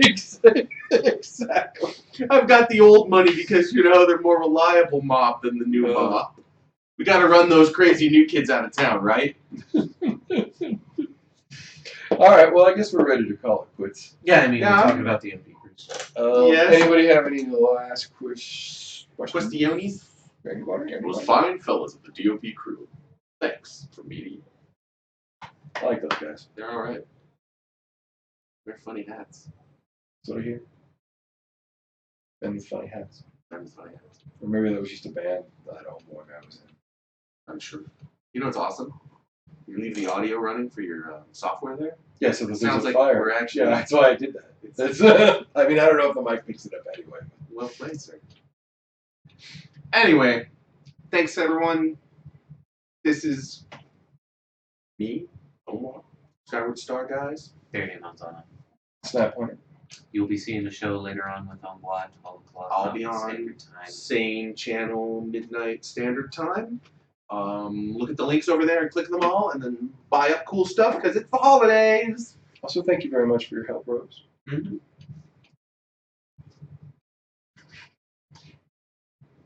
Exactly. I've got the old money because, they're more reliable mob than the new mob. We got to run those crazy new kids out of town, right? All right. Well, I guess we're ready to call it quits. Yeah, I mean, Yeah. we're talking about the MP Cruise. Yes. Anybody have any last questions? Questiones? Anybody? It was fine fellas of the DOP crew. Thanks for meeting. I like those guys. They're all right. They're funny hats. That's what I hear. And these funny hats. I'm funny. Or maybe that was just a band that one guy was in. I'm sure. You know what's awesome? You leave the audio running for your software there. Yeah, so there's Sounds a like fire. we're actually. Yeah, that's why I did that. That's, I mean, I don't know if the mic picks it up anyway. Well played, sir. Anyway, thanks everyone. This is me, Omar, Skyward Star guys. Their name on it. Snap pointer. You'll be seeing the show later on with Ombois at 12 o'clock. I'll be on Standard Time. same channel, midnight standard time. Look at the links over there and click them all, and then buy up cool stuff because it's the holidays. Also, thank you very much for your help, Rose. Mm-hmm.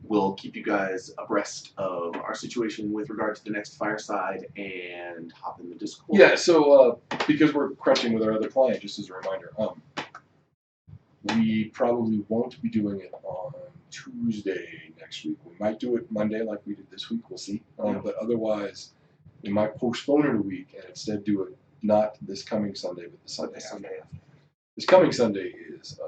We'll keep you guys abreast of our situation with regard to the next Fireside and hop in the Discord. Yeah, so because we're crunching with our other client, just as a reminder, we probably won't be doing it on Tuesday next week. We might do it Monday like we did this week. We'll see. But otherwise, we might postpone it a week and instead do it not this coming Sunday, but the Sunday after. This coming Sunday is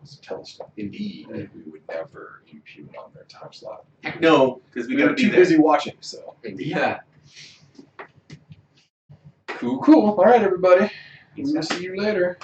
it's Theleston. Indeed. And we would never impugn on their time slot. Heck no, because we We gotta are be too there. busy watching, so. Yeah. Cool. All right, everybody. We'll see you later.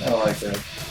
I like that.